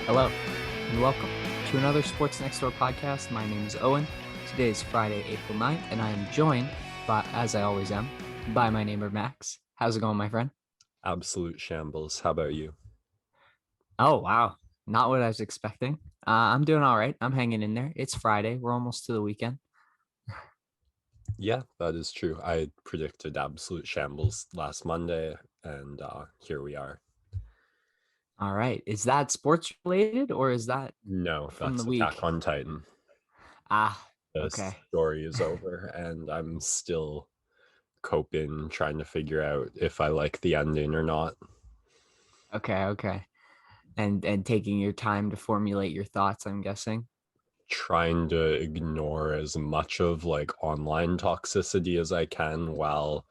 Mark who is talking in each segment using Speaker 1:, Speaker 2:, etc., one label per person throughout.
Speaker 1: Hello, and welcome to another Sports Next Door podcast. My name is Owen. Today is Friday, April 9th, and I am joined by, as I always am, by my neighbor Max. How's it going, my friend?
Speaker 2: Absolute shambles. How about you?
Speaker 1: Oh, wow. Not what I was expecting. I'm doing all right. I'm hanging in there. It's Friday. We're almost to the weekend.
Speaker 2: Yeah, that is true. I predicted absolute shambles last Monday, and here we are.
Speaker 1: All right. Is that sports related or is that
Speaker 2: No,
Speaker 1: from the
Speaker 2: that's
Speaker 1: week?
Speaker 2: Attack on Titan. The
Speaker 1: Okay.
Speaker 2: story is over, and I'm still coping, trying to figure out if I like the ending or not.
Speaker 1: Okay. And taking your time to formulate your thoughts, I'm guessing.
Speaker 2: Trying to ignore as much of like online toxicity as I can while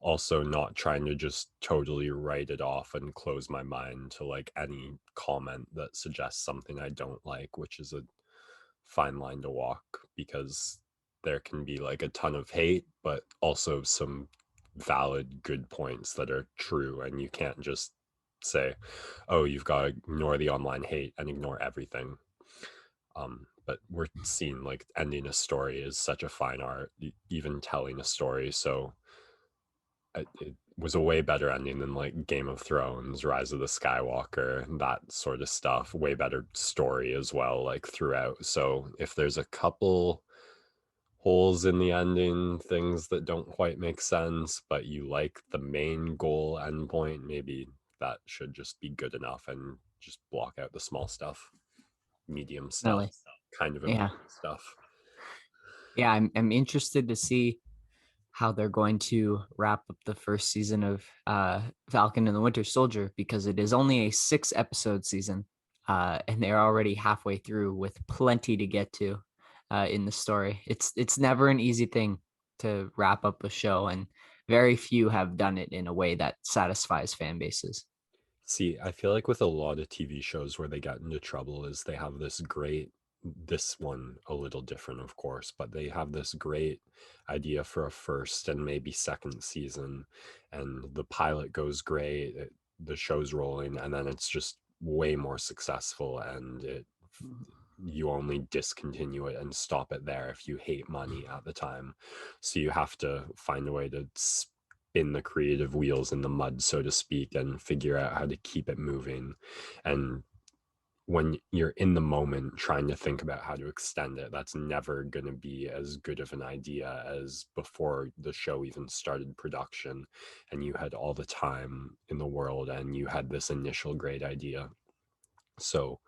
Speaker 2: also not trying to just totally write it off and close my mind to like any comment that suggests something I don't like, which is a fine line to walk because there can be like a ton of hate, but also some valid good points that are true, and you can't just say, oh, you've got to ignore the online hate and ignore everything. But we're seeing like ending a story is such a fine art, even telling a story. So it was a way better ending than like Game of Thrones, Rise of the Skywalker, that sort of stuff. Way better story as well, like throughout. So if there's a couple holes in the ending, things that don't quite make sense, but you like the main goal endpoint, maybe that should just be good enough and just block out the small stuff, medium stuff,
Speaker 1: Definitely.
Speaker 2: kind of
Speaker 1: Yeah.
Speaker 2: important stuff.
Speaker 1: Yeah. I'm interested to see how they're going to wrap up the first season of Falcon and the Winter Soldier, because it is only a 6-episode season, and they're already halfway through with plenty to get to in the story. It's never an easy thing to wrap up a show, and very few have done it in a way that satisfies fan bases.
Speaker 2: See, I feel like with a lot of TV shows where they get into trouble is they have this one a little different, of course, but they have this great idea for a first and maybe second season, and the pilot goes great, the show's rolling, and then it's just way more successful, and you only discontinue it and stop it there if you hate money at the time. So you have to find a way to spin the creative wheels in the mud, so to speak, and figure out how to keep it moving. And when you're in the moment trying to think about how to extend it, that's never going to be as good of an idea as before the show even started production and you had all the time in the world and you had this initial great idea. So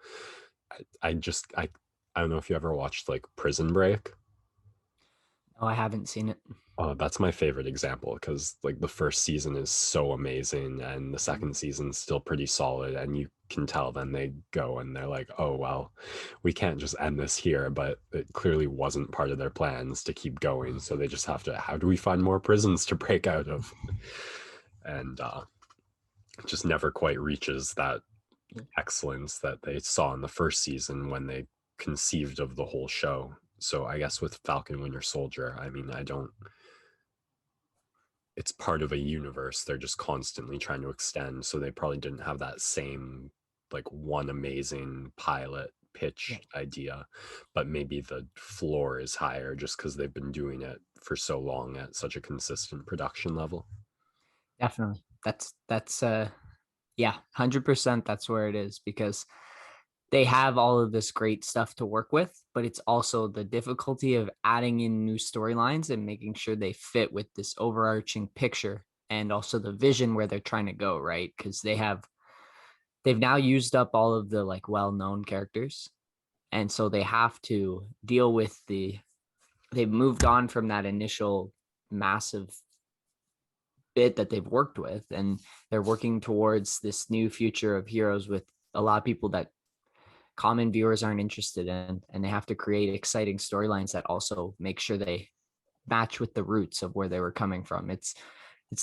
Speaker 2: I don't know if you ever watched like Prison Break.
Speaker 1: No, I haven't seen it.
Speaker 2: Oh, that's my favorite example because like the first season is so amazing and the second season's still pretty solid, and you can tell then they go and they're like, oh well, we can't just end this here, but it clearly wasn't part of their plans to keep going, so they just have to, how do we find more prisons to break out of? And it just never quite reaches that excellence that they saw in the first season when they conceived of the whole show. So I guess with Falcon Winter Soldier, I mean, it's part of a universe they're just constantly trying to extend, so they probably didn't have that same like one amazing pilot pitch idea, but maybe the floor is higher just because they've been doing it for so long at such a consistent production level.
Speaker 1: Definitely. That's yeah, 100% that's where it is, because they have all of this great stuff to work with, but it's also the difficulty of adding in new storylines and making sure they fit with this overarching picture and also the vision where they're trying to go, right? Because they've now used up all of the like well-known characters, and so they have to deal with they've moved on from that initial massive bit that they've worked with, and they're working towards this new future of heroes with a lot of people that common viewers aren't interested in, and they have to create exciting storylines that also make sure they match with the roots of where they were coming from. It's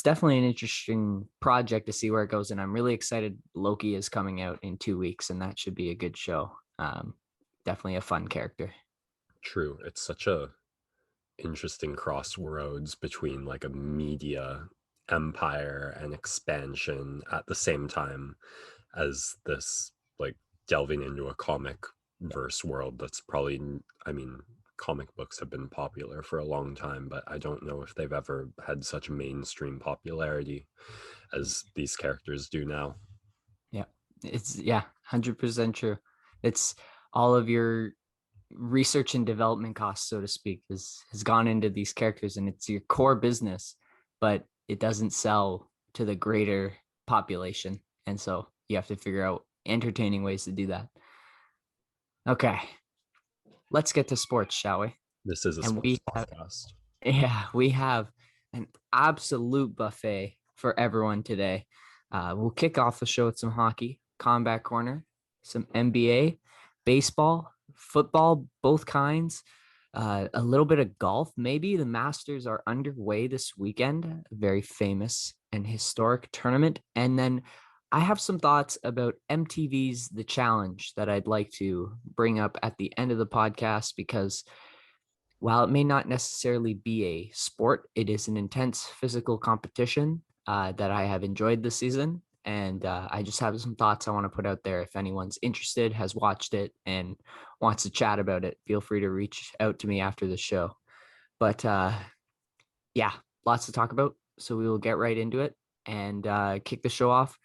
Speaker 1: definitely an interesting project to see where it goes, and I'm really excited. Loki is coming out in 2 weeks, and that should be a good show. Definitely a fun character.
Speaker 2: True, it's such a interesting crossroads between like a media empire and expansion at the same time as this like delving into a comic verse world that's probably, I mean, comic books have been popular for a long time, but I don't know if they've ever had such mainstream popularity as these characters do now.
Speaker 1: Yeah, it's 100% true. It's all of your research and development costs, so to speak, has gone into these characters, and it's your core business, but it doesn't sell to the greater population, and so you have to figure out entertaining ways to do that. Okay, let's get to sports, shall we?
Speaker 2: This is a
Speaker 1: And
Speaker 2: sports podcast.
Speaker 1: we have an absolute buffet for everyone today. We'll kick off the show with some hockey, combat corner, some NBA, baseball, football, both kinds, a little bit of golf. Maybe the Masters are underway this weekend, a very famous and historic tournament. And then I have some thoughts about MTV's The Challenge that I'd like to bring up at the end of the podcast, because while it may not necessarily be a sport, it is an intense physical competition that I have enjoyed this season. And I just have some thoughts I want to put out there. If anyone's interested, has watched it, and wants to chat about it, feel free to reach out to me after the show. But yeah, lots to talk about. So we will get right into it and kick the show off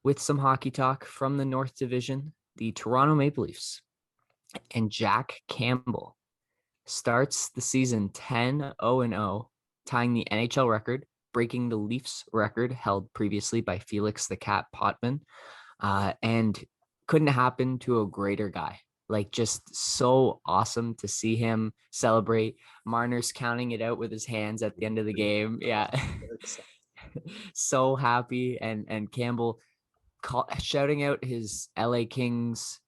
Speaker 1: with some hockey talk from the North Division. The Toronto Maple Leafs and Jack Campbell starts the season 10-0-0, tying the NHL record, breaking the Leafs record held previously by Felix the Cat Potvin, and couldn't happen to a greater guy. Like, just so awesome to see him celebrate. Marner's counting it out with his hands at the end of the game. Yeah. So happy. And Campbell shouting out his LA Kings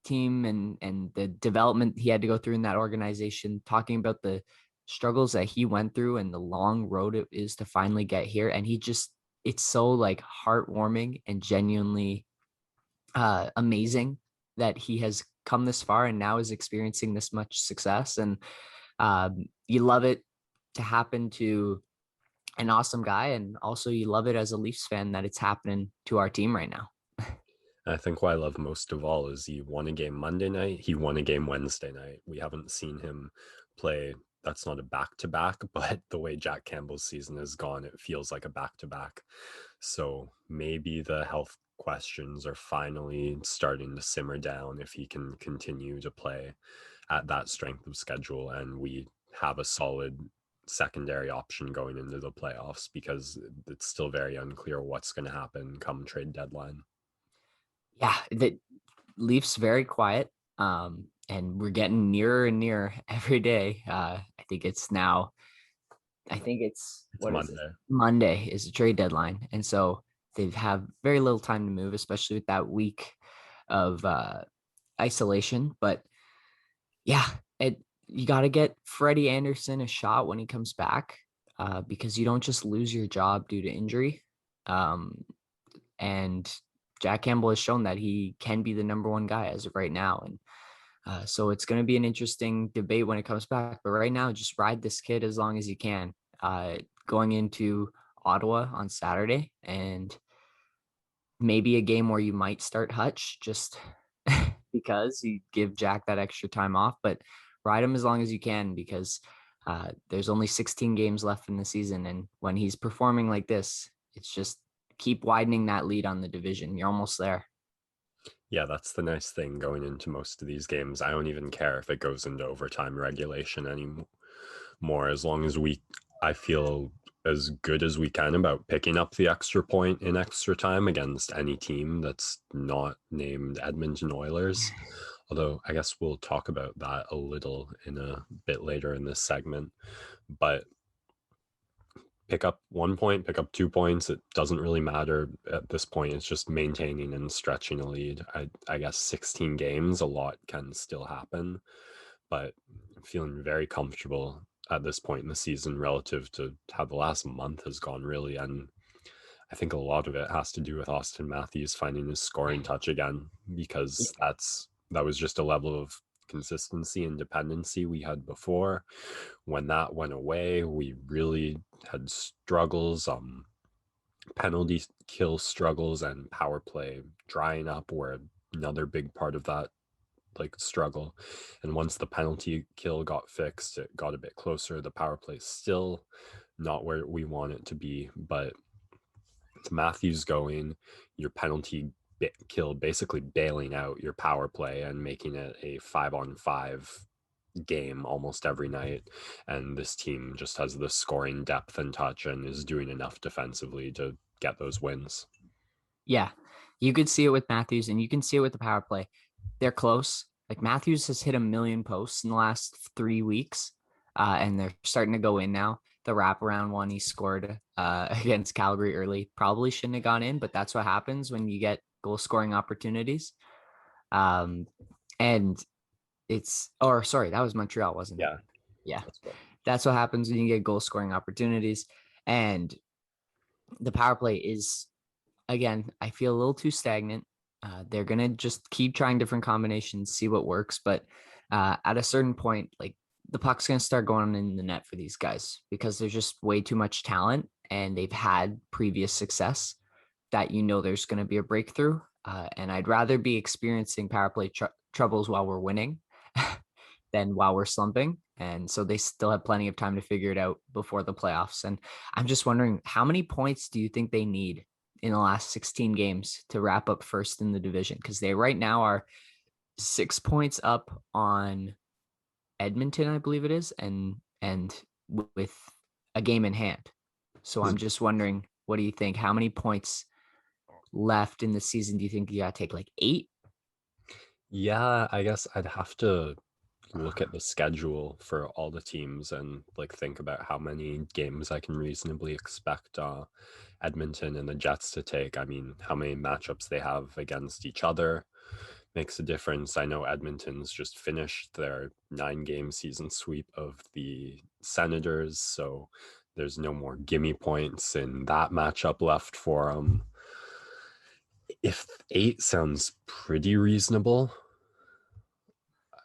Speaker 1: team and the development he had to go through in that organization, talking about the struggles that he went through and the long road it is to finally get here. And it's so like heartwarming and genuinely amazing that he has come this far and now is experiencing this much success. And you love it to happen to an awesome guy, and also you love it as a Leafs fan that it's happening to our team right now.
Speaker 2: I think what I love most of all is he won a game Monday night. He won a game Wednesday night. We haven't seen him play. That's not a back-to-back, but the way Jack Campbell's season has gone, it feels like a back-to-back. So maybe the health questions are finally starting to simmer down if he can continue to play at that strength of schedule, and we have a solid secondary option going into the playoffs, because it's still very unclear what's going to happen come trade deadline.
Speaker 1: Yeah, the Leafs very quiet, and we're getting nearer and nearer every day. I think it's
Speaker 2: Monday.
Speaker 1: Monday is the trade deadline, and so they have very little time to move, especially with that week of isolation. But yeah, you got to get Freddie Anderson a shot when he comes back, because you don't just lose your job due to injury. And Jack Campbell has shown that he can be the number one guy as of right now. And so it's going to be an interesting debate when it comes back. But right now, just ride this kid as long as you can. Going into Ottawa on Saturday, and maybe a game where you might start Hutch just because you give Jack that extra time off. But ride him as long as you can, because there's only 16 games left in the season. And when he's performing like this, it's just keep widening that lead on the division. You're almost there.
Speaker 2: Yeah, that's the nice thing going into most of these games. I don't even care if it goes into overtime regulation anymore, as long as I feel as good as we can about picking up the extra point in extra time against any team that's not named Edmonton Oilers. Although I guess we'll talk about that a little in a bit later in this segment. But pick up 1 point, pick up 2 points. It doesn't really matter at this point. It's just maintaining and stretching a lead. I guess 16 games, a lot can still happen, but I'm feeling very comfortable at this point in the season relative to how the last month has gone, really. And I think a lot of it has to do with Austin Matthews finding his scoring touch again, because that was just a level of consistency and dependency we had before. When that went away, we really had struggles. penalty kill struggles and power play drying up were another big part of that like struggle. And once the penalty kill got fixed, it got a bit closer. The power play is still not where we want it to be, but with Matthews going, your penalty kill basically bailing out your power play and making it a 5-on-5 game almost every night. And this team just has the scoring depth and touch and is doing enough defensively to get those wins.
Speaker 1: Yeah, you could see it with Matthews, and you can see it with the power play. They're close. Like Matthews has hit 1,000,000 posts in the last 3 weeks, and they're starting to go in now. The wraparound one he scored against Calgary early probably shouldn't have gone in, but that's what happens when you get goal scoring opportunities. And it's, or sorry, that was Montreal, wasn't it?
Speaker 2: Yeah.
Speaker 1: Yeah, that's what happens when you get goal scoring opportunities. And the power play is, again, I feel a little too stagnant. They're going to just keep trying different combinations, see what works. But at a certain point, like the puck's going to start going in the net for these guys because there's just way too much talent and they've had previous success that there's going to be a breakthrough. And I'd rather be experiencing power play troubles while we're winning than while we're slumping. And so they still have plenty of time to figure it out before the playoffs. And I'm just wondering, how many points do you think they need in the last 16 games to wrap up first in the division? Because they right now are 6 points up on Edmonton, I believe it is, and with a game in hand. So I'm just wondering, what do you think? How many points left in the season do you think you got to take? Like 8?
Speaker 2: Yeah, I guess I'd have to look at the schedule for all the teams and like think about how many games I can reasonably expect Edmonton and the Jets to take. I mean, how many matchups they have against each other makes a difference. I know Edmonton's just finished their 9-game season sweep of the Senators, so there's no more gimme points in that matchup left for them. If 8 sounds pretty reasonable,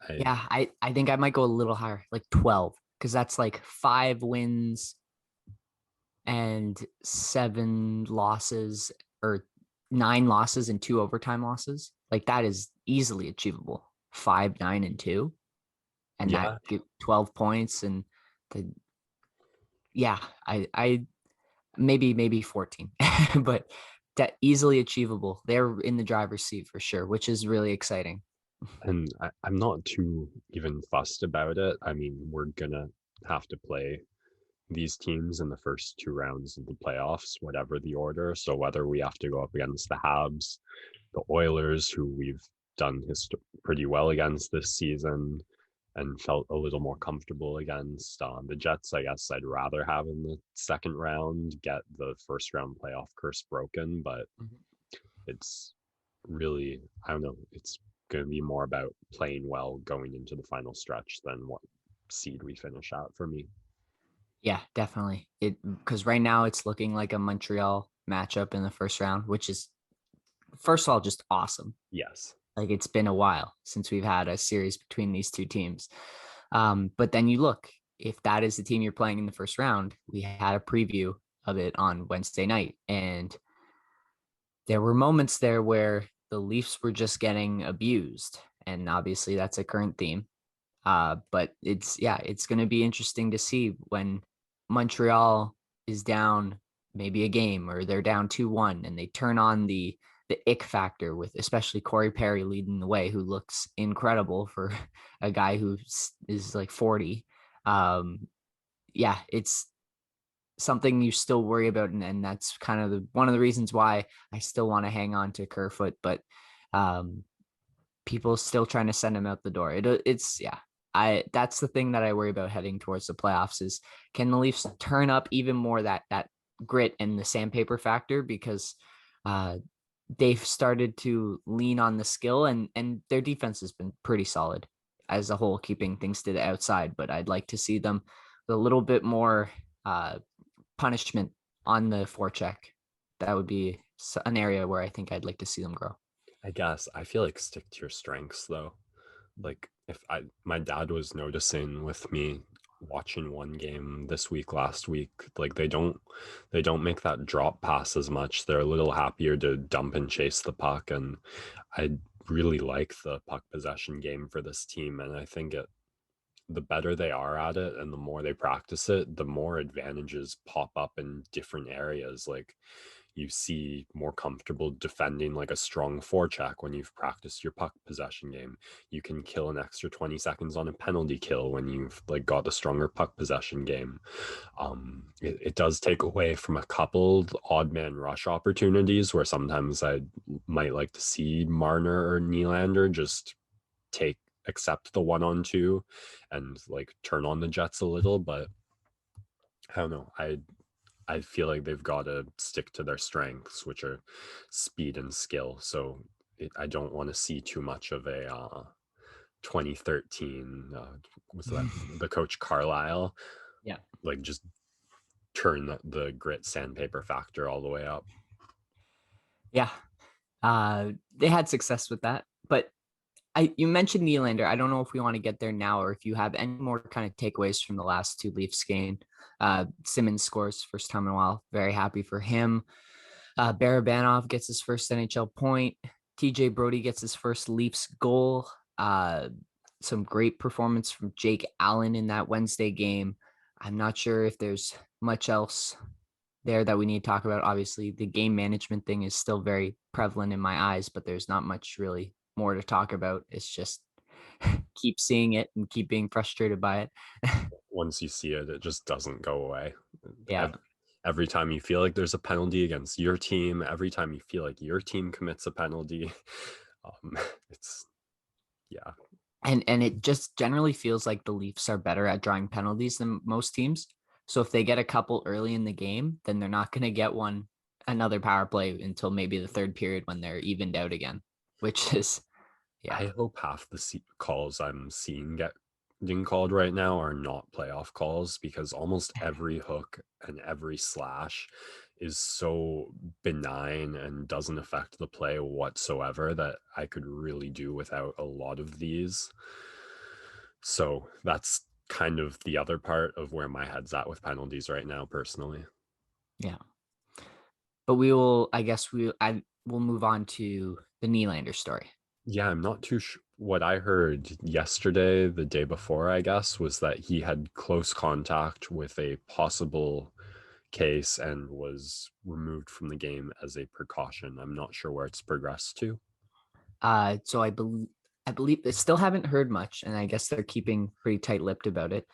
Speaker 1: Yeah, I think I might go a little higher, like 12, because that's like 5 wins and 7 losses, or 9 losses and 2 overtime losses. Like that is easily achievable. 5, 9, and 2, and that
Speaker 2: yeah.
Speaker 1: give 12 points. And the yeah, I maybe 14, but that easily achievable. They're in the driver's seat for sure, which is really exciting.
Speaker 2: And I'm not too even fussed about it. I mean, we're gonna have to play these teams in the first 2 rounds of the playoffs, whatever the order. So whether we have to go up against the Habs, the Oilers, who we've done pretty well against this season and felt a little more comfortable against, the Jets, I guess I'd rather have in the second round, get the first round playoff curse broken. But it's really, I don't know, it's going to be more about playing well going into the final stretch than what seed we finish at for me.
Speaker 1: Yeah, definitely. Because right now it's looking like a Montreal matchup in the first round, which is, first of all, just awesome.
Speaker 2: Yes.
Speaker 1: Like it's been a while since we've had a series between these two teams. But then you look, if that is the team you're playing in the first round, we had a preview of it on Wednesday night, and there were moments there where the Leafs were just getting abused. And obviously that's a current theme. But it's going to be interesting to see when Montreal is down maybe a game, or they're down 2-1, and they turn on the ick factor with especially Corey Perry leading the way, who looks incredible for a guy who is like 40. Yeah, it's something you still worry about, and that's kind of one of the reasons why I still want to hang on to Kerfoot, but people still trying to send him out the door. That's the thing that I worry about heading towards the playoffs is, can the Leafs turn up even more that grit and the sandpaper factor, because they've started to lean on the skill, and their defense has been pretty solid as a whole, keeping things to the outside. But I'd like to see them a little bit more punishment on the forecheck. That would be an area where I think I'd like to see them grow.
Speaker 2: I guess I feel like stick to your strengths though. Like if my dad was noticing with me watching one game this week, last week, like they don't make that drop pass as much. They're a little happier to dump and chase the puck, and I really like the puck possession game for this team, and I think the better they are at it and the more they practice it, the more advantages pop up in different areas. Like you see more comfortable defending like a strong forecheck when you've practiced your puck possession game. You can kill an extra 20 seconds on a penalty kill when you've like got a stronger puck possession game. It does take away from a couple odd man rush opportunities where sometimes I might like to see Marner or Nylander just accept the 1-on-2 and like turn on the Jets a little, but I don't know. I feel like they've got to stick to their strengths, which are speed and skill. So I don't want to see too much of a 2013 was that the coach Carlisle,
Speaker 1: Yeah.
Speaker 2: like just turn the grit sandpaper factor all the way up.
Speaker 1: Yeah. They had success with that, but you mentioned Nylander. I don't know if we want to get there now or if you have any more kind of takeaways from the last two Leafs game. Simmons scores first time in a while. Very happy for him. Barabanov gets his first NHL point. TJ Brody gets his first Leafs goal. Some great performance from Jake Allen in that Wednesday game. I'm not sure if there's much else there that we need to talk about. Obviously, the game management thing is still very prevalent in my eyes, but there's not much really more to talk about. It's just keep seeing it and keep being frustrated by it.
Speaker 2: Once you see it, it just doesn't go away.
Speaker 1: Yeah.
Speaker 2: Every time you feel like there's a penalty against your team, every time you feel like your team commits a penalty, um, it's yeah.
Speaker 1: And it just generally feels like the Leafs are better at drawing penalties than most teams. So if they get a couple early in the game, then they're not going to get another power play until maybe the third period when they're evened out again, which is yeah.
Speaker 2: I hope half the calls I'm seeing getting called right now are not playoff calls, because almost every hook and every slash is so benign and doesn't affect the play whatsoever that I could really do without a lot of these. So that's kind of the other part of where my head's at with penalties right now, personally.
Speaker 1: Yeah. But we will, I guess we'll move on to the Nylander story.
Speaker 2: Yeah, I'm not too sure. What I heard yesterday, the day before, I guess, was that he had close contact with a possible case and was removed from the game as a precaution. I'm not sure where it's progressed to.
Speaker 1: So I believe they still haven't heard much, and I guess they're keeping pretty tight-lipped about it.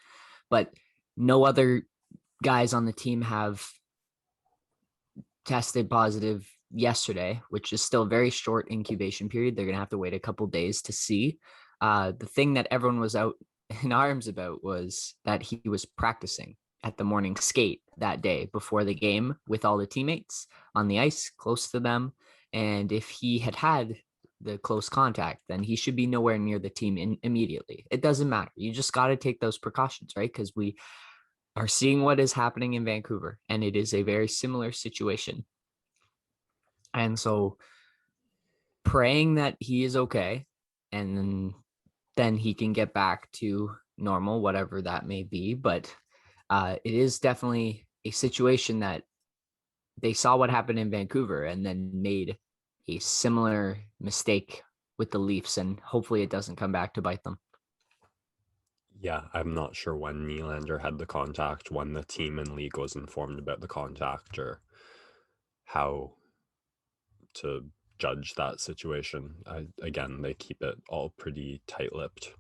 Speaker 1: But no other guys on the team have tested positive yesterday, which is still a very short incubation period. They're going to have to wait a couple days to see. The thing that everyone was out in arms about was that he was practicing at the morning skate that day before the game with all the teammates on the ice close to them. And if he had the close contact, then he should be nowhere near the team immediately. It doesn't matter. You just got to take those precautions, right? Because we are seeing what is happening in Vancouver, and it is a very similar situation. And so praying that he is okay, and then he can get back to normal, whatever that may be. But it is definitely a situation that they saw what happened in Vancouver and then made a similar mistake with the Leafs, and hopefully it doesn't come back to bite them.
Speaker 2: Yeah, I'm not sure when Nylander had the contact, when the team and league was informed about the contact, or how to judge that situation. Again, they keep it all pretty tight-lipped.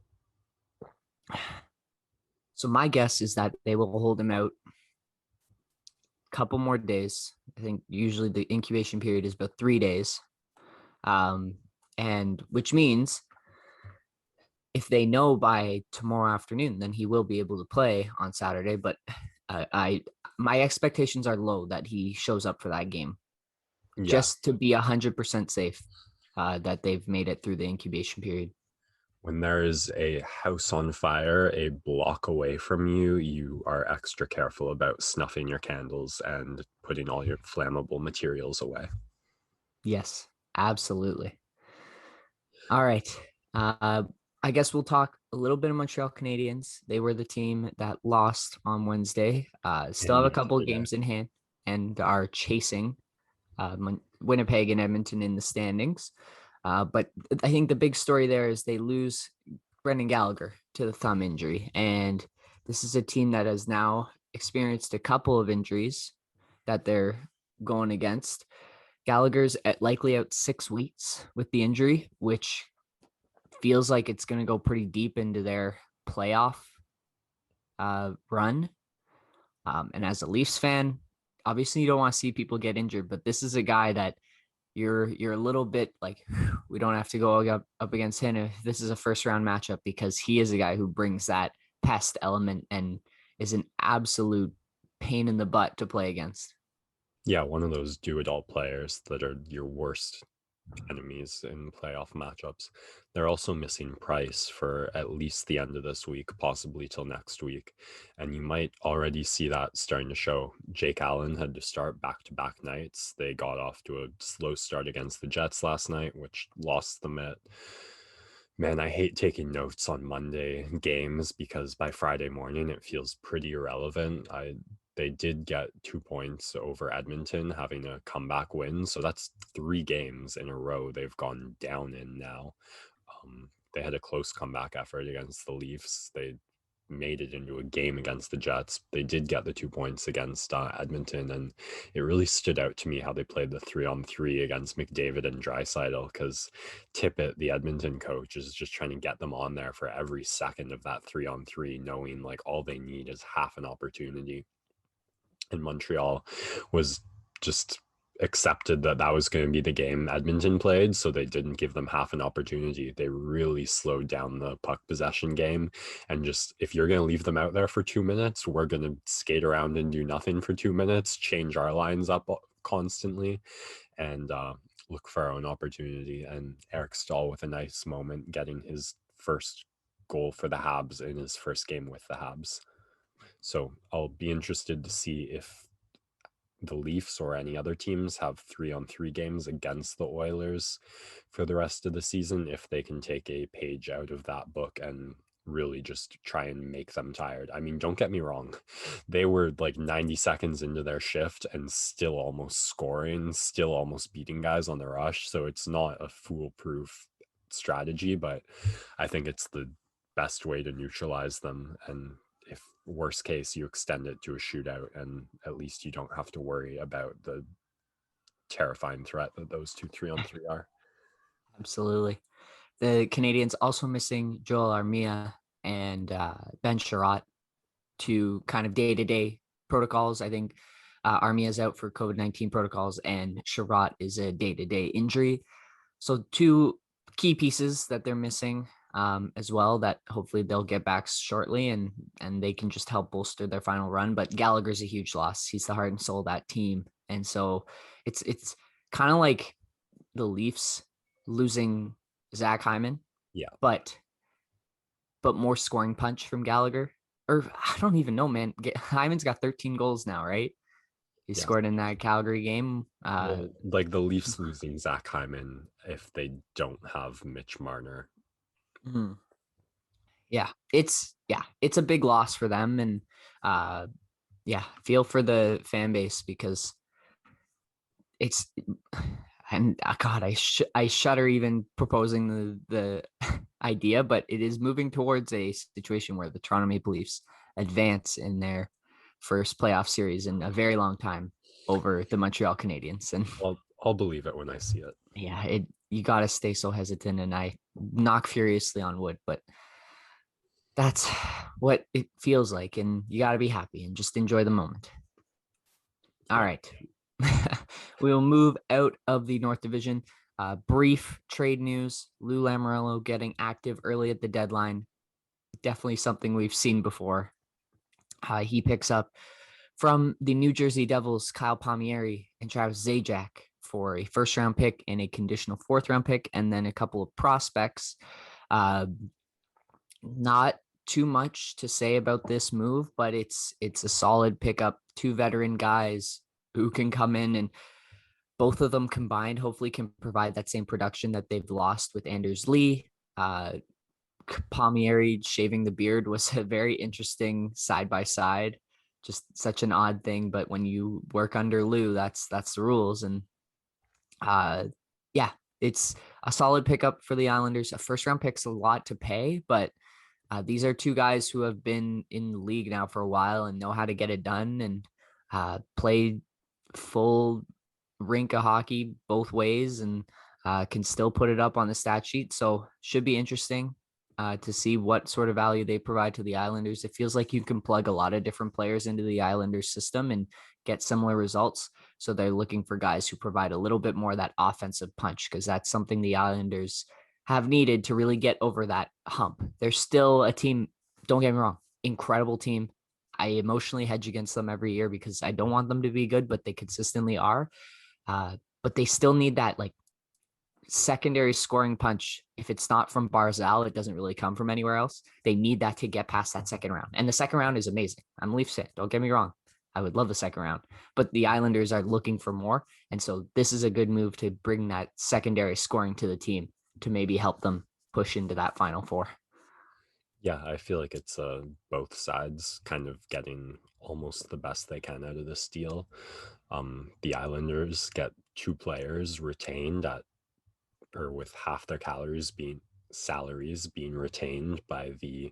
Speaker 1: So my guess is that they will hold him out a couple more days. I think usually the incubation period is about 3 days. And which means if they know by tomorrow afternoon, then he will be able to play on Saturday. But my expectations are low that he shows up for that game, just to be 100% safe that they've made it through the incubation period.
Speaker 2: When there is a house on fire a block away from you, you are extra careful about snuffing your candles and putting all your flammable materials away.
Speaker 1: Yes, absolutely. All right. I guess we'll talk a little bit of Montreal Canadiens. They were the team that lost on Wednesday. Still
Speaker 2: And
Speaker 1: have a couple of
Speaker 2: yesterday.
Speaker 1: games in hand and are chasing Winnipeg and Edmonton in the standings. But I think the big story there is they lose Brendan Gallagher to the thumb injury. And this is a team that has now experienced a couple of injuries that they're going against. Gallagher's likely out 6 weeks with the injury, which feels like it's going to go pretty deep into their playoff run. And as a Leafs fan, obviously you don't want to see people get injured, but this is a guy that you're a little bit like, we don't have to go up against him if this is a first round matchup, because he is a guy who brings that pest element and is an absolute pain in the butt to play against.
Speaker 2: Yeah, one of those do-it-all players that are your worst enemies in playoff matchups. They're also missing Price for at least the end of this week, possibly till next week. And you might already see that starting to show. Jake Allen had to start back-to-back nights. They got off to a slow start against the Jets last night, which lost them it. Man, I hate taking notes on Monday games because by Friday morning it feels pretty irrelevant. They did get 2 points over Edmonton, having a comeback win. So that's 3 games in a row they've gone down in now. They had a close comeback effort against the Leafs. They made it into a game against the Jets. They did get the 2 points against Edmonton, and it really stood out to me how they played the 3-on-3 against McDavid and Draisaitl, because Tippett, the Edmonton coach, is just trying to get them on there for every second of that 3-on-3, knowing like all they need is half an opportunity. And Montreal was just accepted that that was going to be the game Edmonton played, so they didn't give them half an opportunity. They really slowed down the puck possession game, and just, if you're going to leave them out there for 2 minutes, we're going to skate around and do nothing for 2 minutes, change our lines up constantly, and look for our own opportunity. And Eric Stahl with a nice moment, getting his first goal for the Habs in his first game with the Habs. So I'll be interested to see if the Leafs or any other teams have 3-on-3 games against the Oilers for the rest of the season, if they can take a page out of that book and really just try and make them tired. I mean, don't get me wrong. They were like 90 seconds into their shift and still almost scoring, still almost beating guys on the rush. So it's not a foolproof strategy, but I think it's the best way to neutralize them. And if worst case, you extend it to a shootout, and at least you don't have to worry about the terrifying threat that those 2 3-on-3 are.
Speaker 1: Absolutely. The Canadians also missing Joel Armia and Ben Sherratt to kind of day-to-day protocols. I think Armia is out for COVID-19 protocols and Sherratt is a day-to-day injury. So 2 key pieces that they're missing as well, that hopefully they'll get back shortly and they can just help bolster their final run. But Gallagher's a huge loss. He's the heart and soul of that team. And so it's kind of like the Leafs losing Zach Hyman,
Speaker 2: Yeah.
Speaker 1: but more scoring punch from Gallagher. Or I don't even know, man. Hyman's got 13 goals now, right? He scored in that Calgary game.
Speaker 2: Well, like the Leafs losing Zach Hyman if they don't have Mitch Marner.
Speaker 1: Yeah, it's a big loss for them, and feel for the fan base, because it's, and God, I shudder even proposing the idea, but it is moving towards a situation where the Toronto Maple Leafs advance in their first playoff series in a very long time over the Montreal Canadiens. And
Speaker 2: I'll believe it when I see it.
Speaker 1: Yeah, you got to stay so hesitant, and I knock furiously on wood, but that's what it feels like, and you got to be happy and just enjoy the moment. All right. We'll move out of the North Division. Brief trade news. Lou Lamoriello getting active early at the deadline. Definitely something we've seen before. He picks up from the New Jersey Devils Kyle Palmieri and Travis Zajac for a first-round pick and a conditional fourth-round pick, and then a couple of prospects. Not too much to say about this move, but it's a solid pickup. 2 veteran guys who can come in, and both of them combined hopefully can provide that same production that they've lost with Anders Lee. Palmieri shaving the beard was a very interesting side by side. Just such an odd thing, but when you work under Lou, that's the rules. And yeah, it's a solid pickup for the Islanders. A first round pick's a lot to pay, but these are two guys who have been in the league now for a while and know how to get it done and play full rink of hockey both ways and can still put it up on the stat sheet. So should be interesting to see what sort of value they provide to the Islanders. It feels like you can plug a lot of different players into the Islanders system and get similar results. So they're looking for guys who provide a little bit more of that offensive punch because that's something the Islanders have needed to really get over that hump. They're still a team, don't get me wrong, incredible team. I emotionally hedge against them every year because I don't want them to be good, but they consistently are. But they still need that like secondary scoring punch. If it's not from Barzal, it doesn't really come from anywhere else. They need that to get past that second round. And the second round is amazing. I'm a Leafs fan. Don't get me wrong. I would love the second round, but the Islanders are looking for more. And so this is a good move to bring that secondary scoring to the team to maybe help them push into that Final Four.
Speaker 2: Yeah, I feel like it's both sides kind of getting almost the best they can out of this deal. The Islanders get two players retained at or with half their salaries being retained by the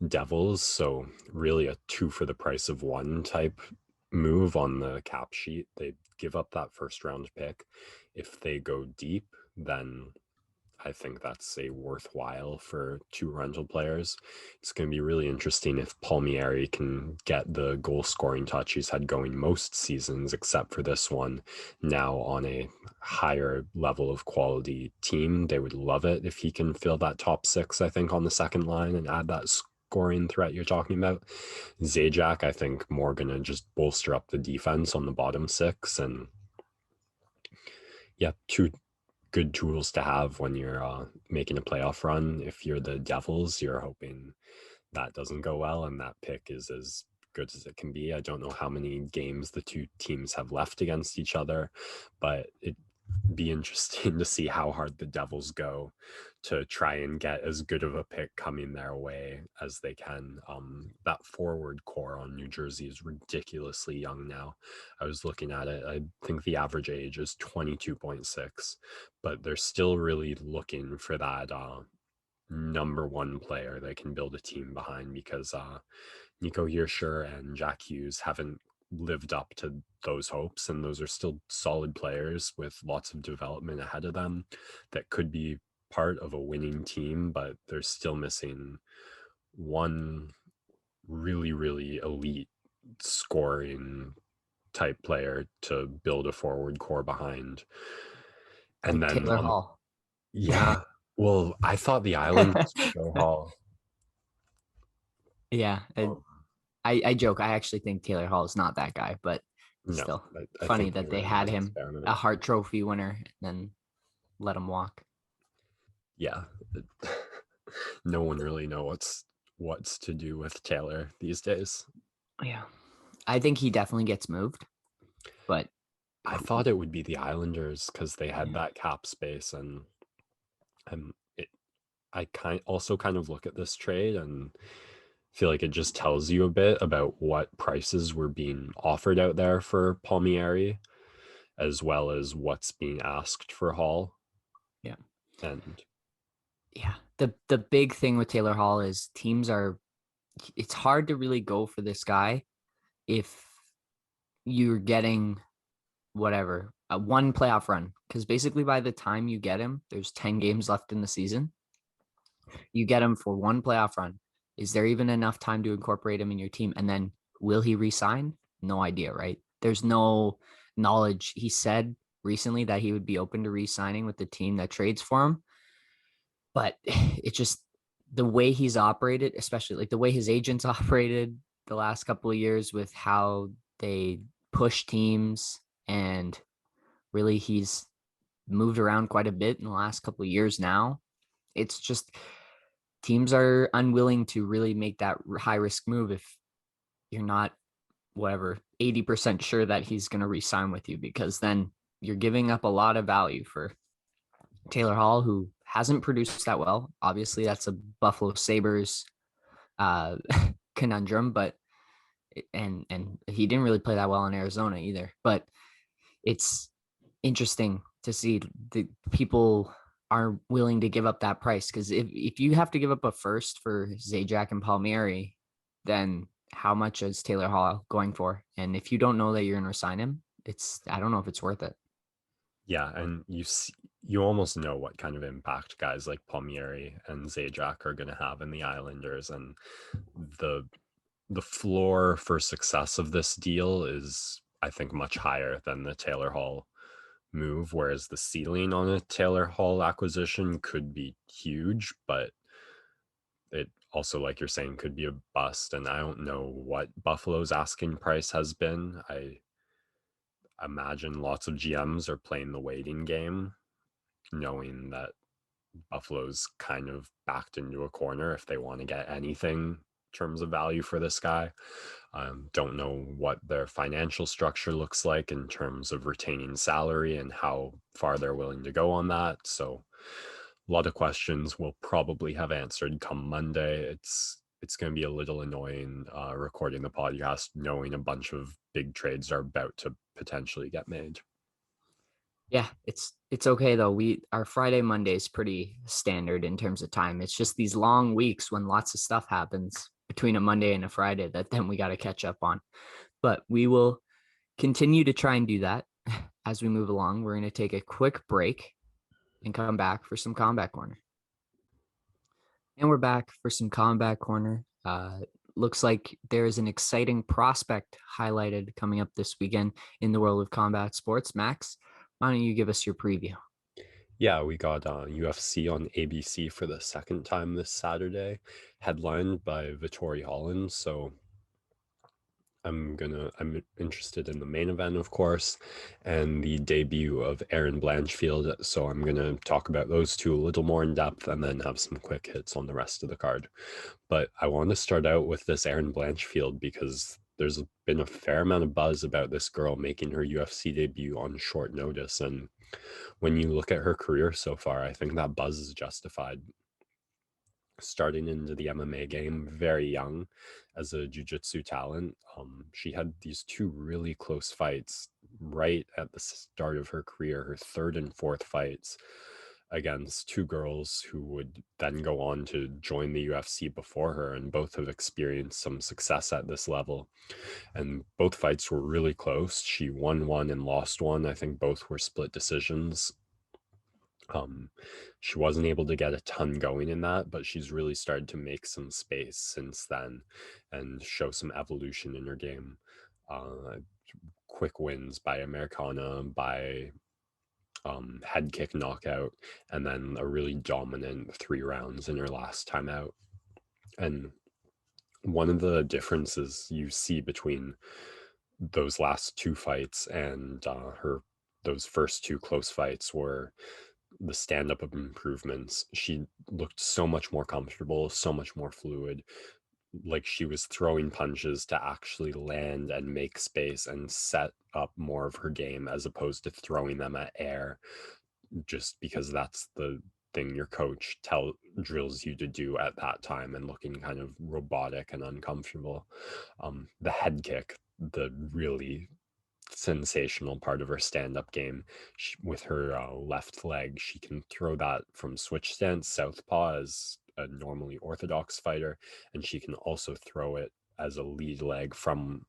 Speaker 2: Devils. So really a two for the price of one type move on the cap sheet. They give up that first round pick. If they go deep, then I think that's a worthwhile for two rental players. It's going to be really interesting if Palmieri can get the goal scoring touch he's had going most seasons, except for this one, now on a higher level of quality team. They would love it if he can fill that top six, I think, on the second line and add that scoring threat you're talking about. Zajac, I think, more going to just bolster up the defense on the bottom six. And yeah, two good tools to have when you're making a playoff run. If you're the Devils, you're hoping that doesn't go well and that pick is as good as it can be. I don't know how many games the two teams have left against each other, but it'd be interesting to see how hard the Devils go to try and get as good of a pick coming their way as they can. That forward core on New Jersey is ridiculously young now. I was looking at it. I think the average age is 22.6, but they're still really looking for that number one player they can build a team behind because Nico Hirscher and Jack Hughes haven't lived up to those hopes, and those are still solid players with lots of development ahead of them that could be part of a winning team, but they're still missing one really, really elite scoring type player to build a forward core behind. And
Speaker 1: Like
Speaker 2: then
Speaker 1: Taylor Hall.
Speaker 2: yeah, well, I thought the Islanders would go Hall.
Speaker 1: Yeah.
Speaker 2: Oh,
Speaker 1: I joke. I actually think Taylor Hall is not that guy, but
Speaker 2: no,
Speaker 1: still
Speaker 2: I
Speaker 1: funny
Speaker 2: think they
Speaker 1: that they
Speaker 2: really
Speaker 1: had
Speaker 2: made an
Speaker 1: him
Speaker 2: experiment.
Speaker 1: a Hart Trophy winner and then let him walk.
Speaker 2: Yeah, no one really knows what's to do with Taylor these days.
Speaker 1: Yeah. I think he definitely gets moved, but
Speaker 2: I thought it would be the Islanders because they had
Speaker 1: yeah.
Speaker 2: that cap space, and it. I kind of look at this trade and feel like it just tells you a bit about what prices were being offered out there for Palmieri, as well as what's being asked for Hall.
Speaker 1: Yeah.
Speaker 2: And
Speaker 1: Yeah. The big thing with Taylor Hall is it's hard to really go for this guy if you're getting whatever, one playoff run. Because basically by the time you get him, there's 10 games left in the season. You get him for one playoff run. Is there even enough time to incorporate him in your team? And then will he resign? No idea, right? There's no knowledge. He said recently that he would be open to re-signing with the team that trades for him. But it's just the way he's operated, especially like the way his agents operated the last couple of years with how they push teams, and really he's moved around quite a bit in the last couple of years now. It's just teams are unwilling to really make that high risk move if you're not whatever 80% sure that he's going to re-sign with you, because then you're giving up a lot of value for Taylor Hall, who hasn't produced that well. Obviously, that's a Buffalo Sabres uh, conundrum, but and he didn't really play that well in Arizona either. But it's interesting to see the people are willing to give up that price, because if you have to give up a first for Zajac and Palmieri, then how much is Taylor Hall going for? And if you don't know that you're going to resign him, I don't know if it's worth it.
Speaker 2: Yeah, and you almost know what kind of impact guys like Palmieri and Zajac are going to have in the Islanders, and the the floor for success of this deal is, I think, much higher than the Taylor Hall move, whereas the ceiling on a Taylor Hall acquisition could be huge, but it also, like you're saying, could be a bust. And I don't know what Buffalo's asking price has been. I imagine lots of GMs are playing the waiting game, knowing that Buffalo's kind of backed into a corner if they want to get anything in terms of value for this guy. Don't know what their financial structure looks like in terms of retaining salary and how far they're willing to go on that. So a lot of questions we'll probably have answered come Monday. It's going to be a little annoying recording the podcast knowing a bunch of big trades are about to potentially get made.
Speaker 1: Yeah, it's okay though. Our Friday Monday is pretty standard in terms of time. It's just these long weeks when lots of stuff happens between a Monday and a Friday that then we got to catch up on. But we will continue to try and do that as we move along. We're going to take a quick break and come back for some Combat Corner. And we're back for some Combat Corner. Looks like there is an exciting prospect highlighted coming up this weekend in the world of combat sports. Max, why don't you give us your preview?
Speaker 2: Yeah, we got UFC on ABC for the second time this Saturday, headlined by Vittori Holland. So I'm interested in the main event, of course, and the debut of Aaron Blanchfield. So I'm gonna talk about those two a little more in depth and then have some quick hits on the rest of the card. But I want to start out with this Aaron Blanchfield because there's been a fair amount of buzz about this girl making her UFC debut on short notice. And when you look at her career so far, I think that buzz is justified. Starting into the MMA game very young as a jiu-jitsu talent. She had these two really close fights right at the start of her career, her third and fourth fights against two girls who would then go on to join the UFC before her, and both have experienced some success at this level. And both fights were really close. She won one and lost one. I think both were split decisions. She wasn't able to get a ton going in that, but she's really started to make some space since then and show some evolution in her game. Quick wins by Americana, by head kick knockout, and then a really dominant 3 rounds in her last time out. And one of the differences you see between those last two fights and those first two close fights were the stand-up of improvements. She looked so much more comfortable, so much more fluid, like she was throwing punches to actually land and make space and set up more of her game as opposed to throwing them at air just because that's the thing your coach drills you to do at that time, and looking kind of robotic and uncomfortable. The head kick, the really sensational part of her stand-up game, with her left leg, she can throw that from switch stance southpaw as a normally orthodox fighter, and she can also throw it as a lead leg from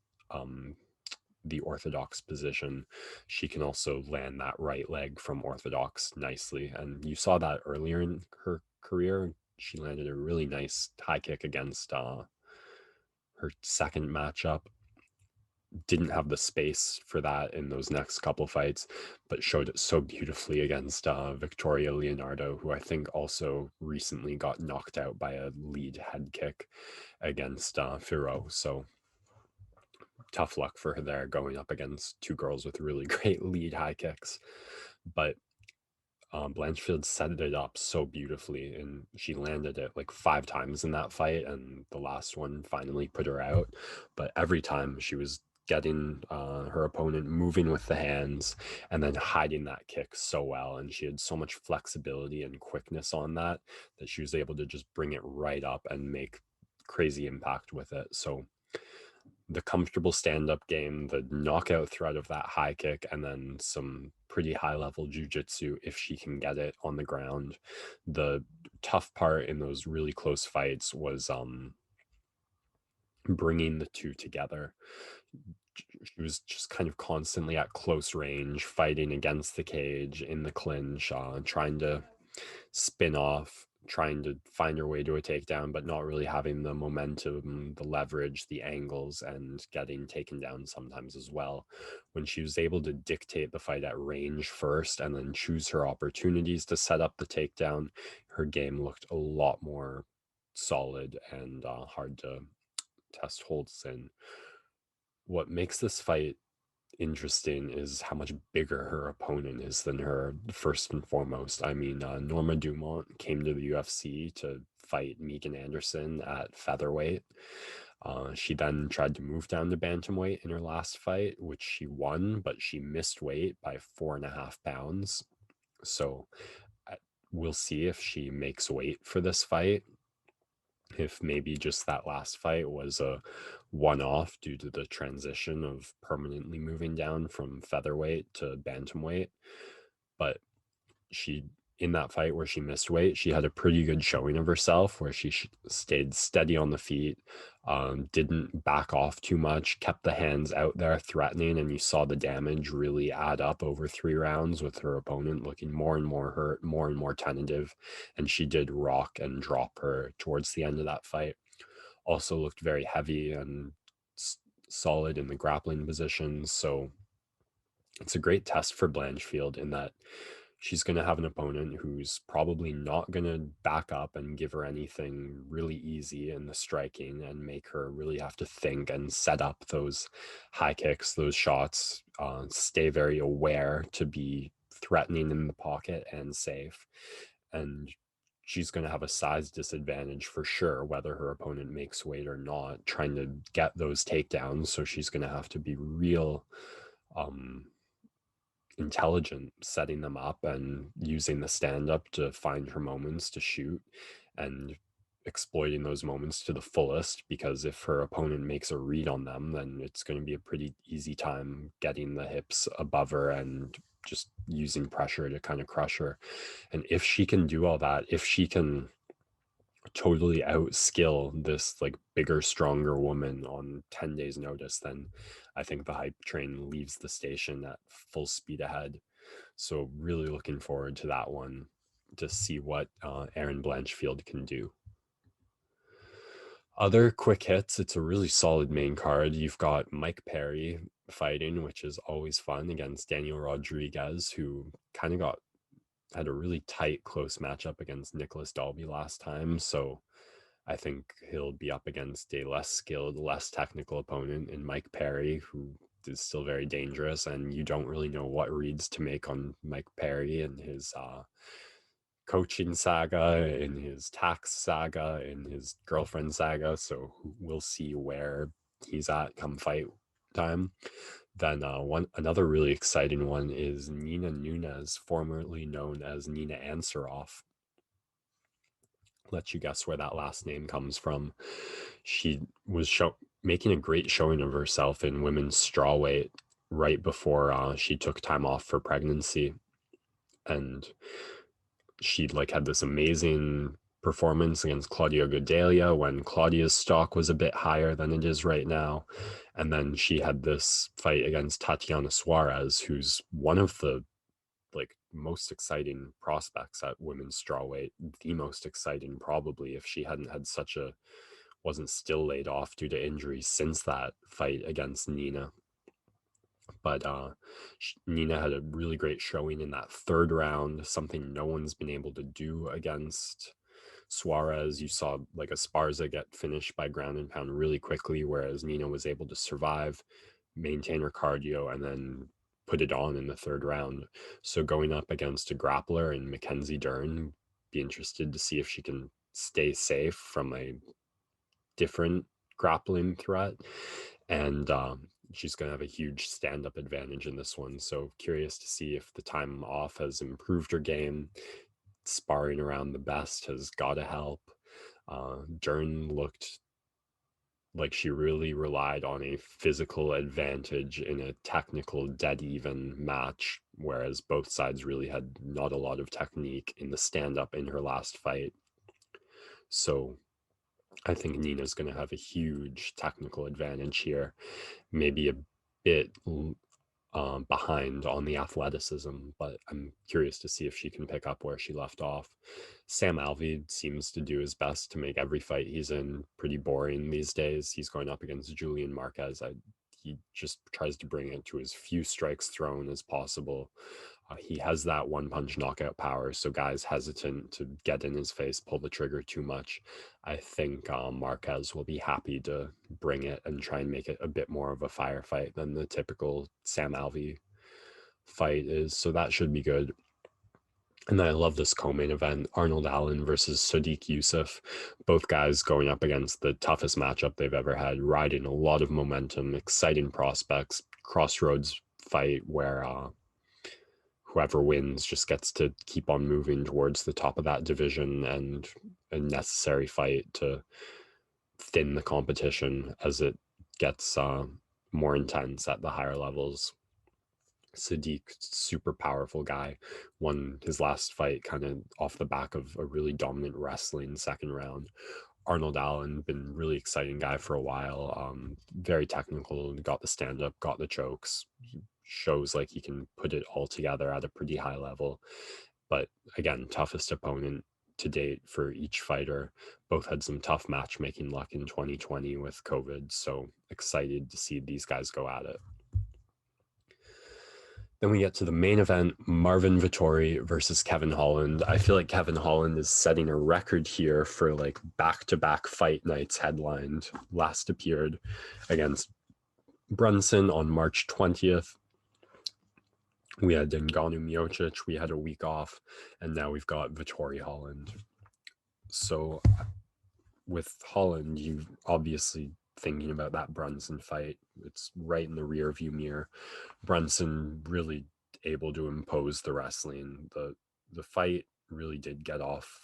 Speaker 2: the orthodox position. She can also land that right leg from orthodox nicely, and you saw that earlier in her career. She landed a really nice high kick against her second matchup. Didn't have the space for that in those next couple fights, but showed it so beautifully against Victoria Leonardo, who I think also recently got knocked out by a lead head kick against Firo. So tough luck for her there, going up against two girls with really great lead high kicks. But Blanchfield set it up so beautifully, and she landed it like 5 times in that fight, and the last one finally put her out. But every time she was getting her opponent moving with the hands and then hiding that kick so well. And she had so much flexibility and quickness on that she was able to just bring it right up and make crazy impact with it. So the comfortable stand-up game, the knockout threat of that high kick, and then some pretty high-level jiu-jitsu if she can get it on the ground. The tough part in those really close fights was bringing the two together. She was just kind of constantly at close range, fighting against the cage in the clinch, trying to spin off, trying to find her way to a takedown, but not really having the momentum, the leverage, the angles, and getting taken down sometimes as well. When she was able to dictate the fight at range first and then choose her opportunities to set up the takedown, her game looked a lot more solid and hard to test holds in. What makes this fight interesting is how much bigger her opponent is than her, first and foremost. I mean, Norma Dumont came to the UFC to fight Megan Anderson at featherweight. She then tried to move down to bantamweight in her last fight, which she won, but she missed weight by 4.5 pounds. So we'll see if she makes weight for this fight. If maybe just that last fight was a one-off due to the transition of permanently moving down from featherweight to bantamweight. But she, in that fight where she missed weight, she had a pretty good showing of herself where she stayed steady on the feet, didn't back off too much, kept the hands out there threatening, and you saw the damage really add up over 3 rounds with her opponent looking more and more hurt, more and more tentative, and she did rock and drop her towards the end of that fight. Also looked very heavy and solid in the grappling positions, so it's a great test for Blanchfield in that she's going to have an opponent who's probably not going to back up and give her anything really easy in the striking and make her really have to think and set up those high kicks, those shots, stay very aware to be threatening in the pocket and safe. And she's going to have a size disadvantage for sure, whether her opponent makes weight or not, trying to get those takedowns. So she's going to have to be real intelligent setting them up and using the stand-up to find her moments to shoot and exploiting those moments to the fullest, because if her opponent makes a read on them, then it's going to be a pretty easy time getting the hips above her and just using pressure to kind of crush her. And if she can do all that, if she can totally outskill this like bigger, stronger woman on 10 days notice, then I think the hype train leaves the station at full speed ahead. So really looking forward to that one to see what Erin Blanchfield can do. Other quick hits, it's a really solid main card. You've got Mike Perry fighting, which is always fun, against Daniel Rodriguez, who kind of had a really tight, close matchup against Nicholas Dalby last time. So I think he'll be up against a less skilled, less technical opponent in Mike Perry, who is still very dangerous. And you don't really know what reads to make on Mike Perry and his coaching saga, in his tax saga, in his girlfriend saga. So we'll see where he's at come fight time. Then another really exciting one is Nina Nunes, formerly known as Nina Ansaroff. Let you guess where that last name comes from. She was making a great showing of herself in women's strawweight right before she took time off for pregnancy, and she had this amazing performance against Claudia Gadelha when Claudia's stock was a bit higher than it is right now. And then she had this fight against Tatiana Suarez, who's one of the most exciting prospects at women's strawweight, the most exciting probably, if she hadn't had wasn't still laid off due to injuries since that fight against Nina. But Nina had a really great showing in that third round, something no one's been able to do against Suarez. You saw Esparza get finished by ground and pound really quickly, whereas Nina was able to survive, maintain her cardio, and then put it on in the third round. So going up against a grappler in Mackenzie Dern, be interested to see if she can stay safe from a different grappling threat. And she's going to have a huge stand-up advantage in this one. So curious to see if the time off has improved her game. Sparring around the best has got to help. Dern looked like she really relied on a physical advantage in a technical dead even match, whereas both sides really had not a lot of technique in the stand-up in her last fight. So I think Nina's going to have a huge technical advantage here, maybe a bit behind on the athleticism, but I'm curious to see if she can pick up where she left off. Sam Alvey seems to do his best to make every fight he's in pretty boring these days. He's going up against Julian Marquez. He just tries to bring it to as few strikes thrown as possible. He has that one punch knockout power, so guys hesitant to get in his face, pull the trigger too much. I think Marquez will be happy to bring it and try and make it a bit more of a firefight than the typical Sam Alvey fight is, so that should be good. And then I love this co-main event, Arnold Allen versus Sodiq Yusuff. Both guys going up against the toughest matchup they've ever had, riding a lot of momentum, exciting prospects, crossroads fight where whoever wins just gets to keep on moving towards the top of that division, and a necessary fight to thin the competition as it gets more intense at the higher levels. Sadiq, super powerful guy, won his last fight kind of off the back of a really dominant wrestling second round. Arnold Allen, been really exciting guy for a while, very technical, got the stand-up, got the chokes, he shows like he can put it all together at a pretty high level. But again, toughest opponent to date for each fighter. Both had some tough matchmaking luck in 2020 with COVID, so excited to see these guys go at it. Then we get to the main event, Marvin Vettori versus Kevin Holland. I feel like Kevin Holland is setting a record here for like back-to-back fight nights headlined. Last appeared against Brunson on March 20th. We had Ngannou Miocic, we had a week off, and now we've got Vettori Holland. So with Holland, you obviously thinking about that Brunson fight. It's right in the rear view mirror. Brunson really able to impose the wrestling. The fight really did get off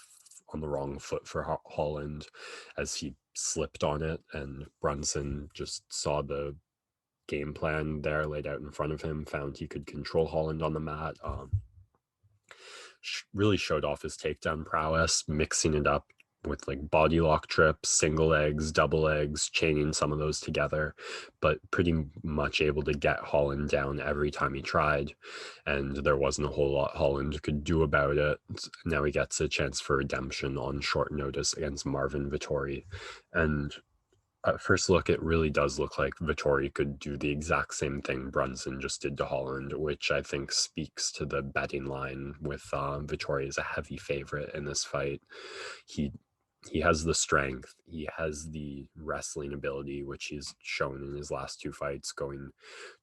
Speaker 2: on the wrong foot for Holland as he slipped on it, and Brunson just saw the game plan there laid out in front of him, found he could control Holland on the mat. Really showed off his takedown prowess, mixing it up with like body lock trips, single legs, double legs, chaining some of those together, but pretty much able to get Holland down every time he tried. And there wasn't a whole lot Holland could do about it. Now he gets a chance for redemption on short notice against Marvin Vettori. And at first look, it really does look like Vettori could do the exact same thing Brunson just did to Holland, which I think speaks to the betting line with Vettori as a heavy favorite in this fight. He has the strength, he has the wrestling ability, which he's shown in his last two fights, going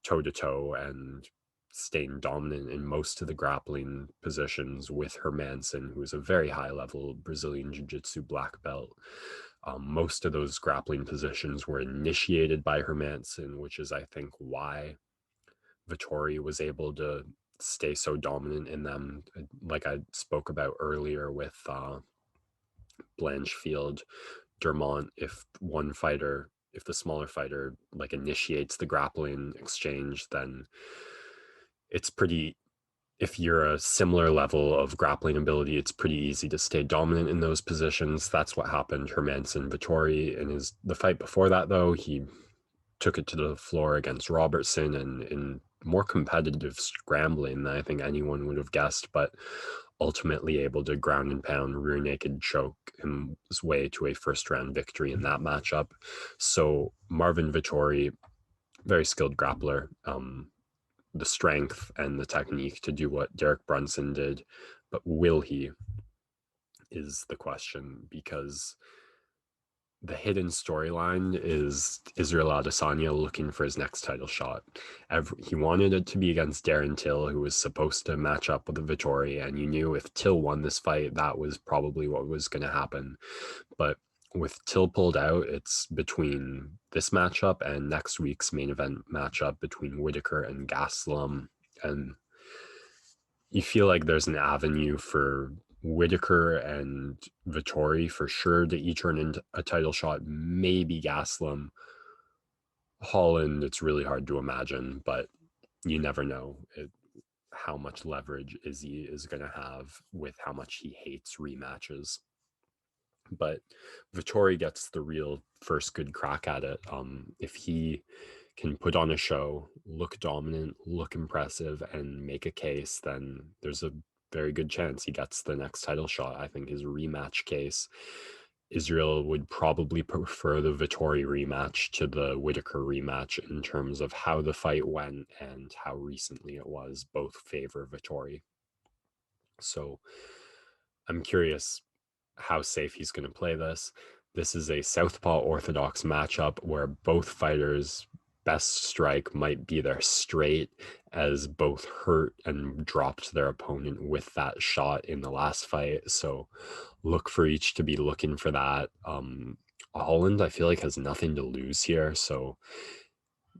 Speaker 2: toe-to-toe and staying dominant in most of the grappling positions with Hermanson, who's a very high-level Brazilian Jiu-Jitsu black belt. Most of those grappling positions were initiated by Hermanson, which is, I think, why Vettori was able to stay so dominant in them. Like I spoke about earlier with Blanchfield, Dermont, if the smaller fighter like initiates the grappling exchange, then it's pretty, if you're a similar level of grappling ability, it's pretty easy to stay dominant in those positions. That's what happened Hermanson Vettori in the fight before that, though. He took it to the floor against Robertson and in more competitive scrambling than I think anyone would have guessed, but ultimately able to ground and pound, rear naked choke his way to a first round victory in that matchup. So Marvin Vettori, very skilled grappler, the strength and the technique to do what Derek Brunson did, but will he is the question, because the hidden storyline is Israel Adesanya looking for his next title shot. He wanted it to be against Darren Till, who was supposed to match up with Vettori, and you knew if Till won this fight, that was probably what was going to happen. But with Till pulled out, it's between this matchup and next week's main event matchup between Whitaker and Gastelum. And you feel like there's an avenue for Whitaker and Vittori for sure to each earn in a title shot, maybe Gastelum. Holland, it's really hard to imagine, but you never know how much leverage Izzy is going to have with how much he hates rematches. But Vittori gets the real first good crack at it. If he can put on a show, look dominant, look impressive, and make a case, then there's a very good chance he gets the next title shot. I think his rematch case, Israel would probably prefer the Vittori rematch to the Whitaker rematch in terms of how the fight went and how recently it was. Both favor Vittori. So I'm curious how safe he's going to play this. This is a southpaw orthodox matchup where both fighters' best strike might be their straight, as both hurt and dropped their opponent with that shot in the last fight. So look for each to be looking for that. Holland, I feel like, has nothing to lose here. So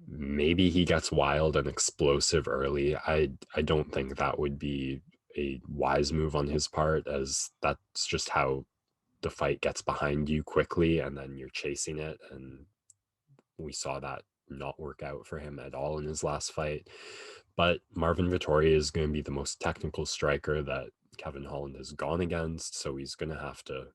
Speaker 2: maybe he gets wild and explosive early. I don't think that would be a wise move on his part, as that's just how the fight gets behind you quickly and then you're chasing it. And we saw that not work out for him at all in his last fight. But Marvin Vittori is going to be the most technical striker that Kevin Holland has gone against. So he's going to have to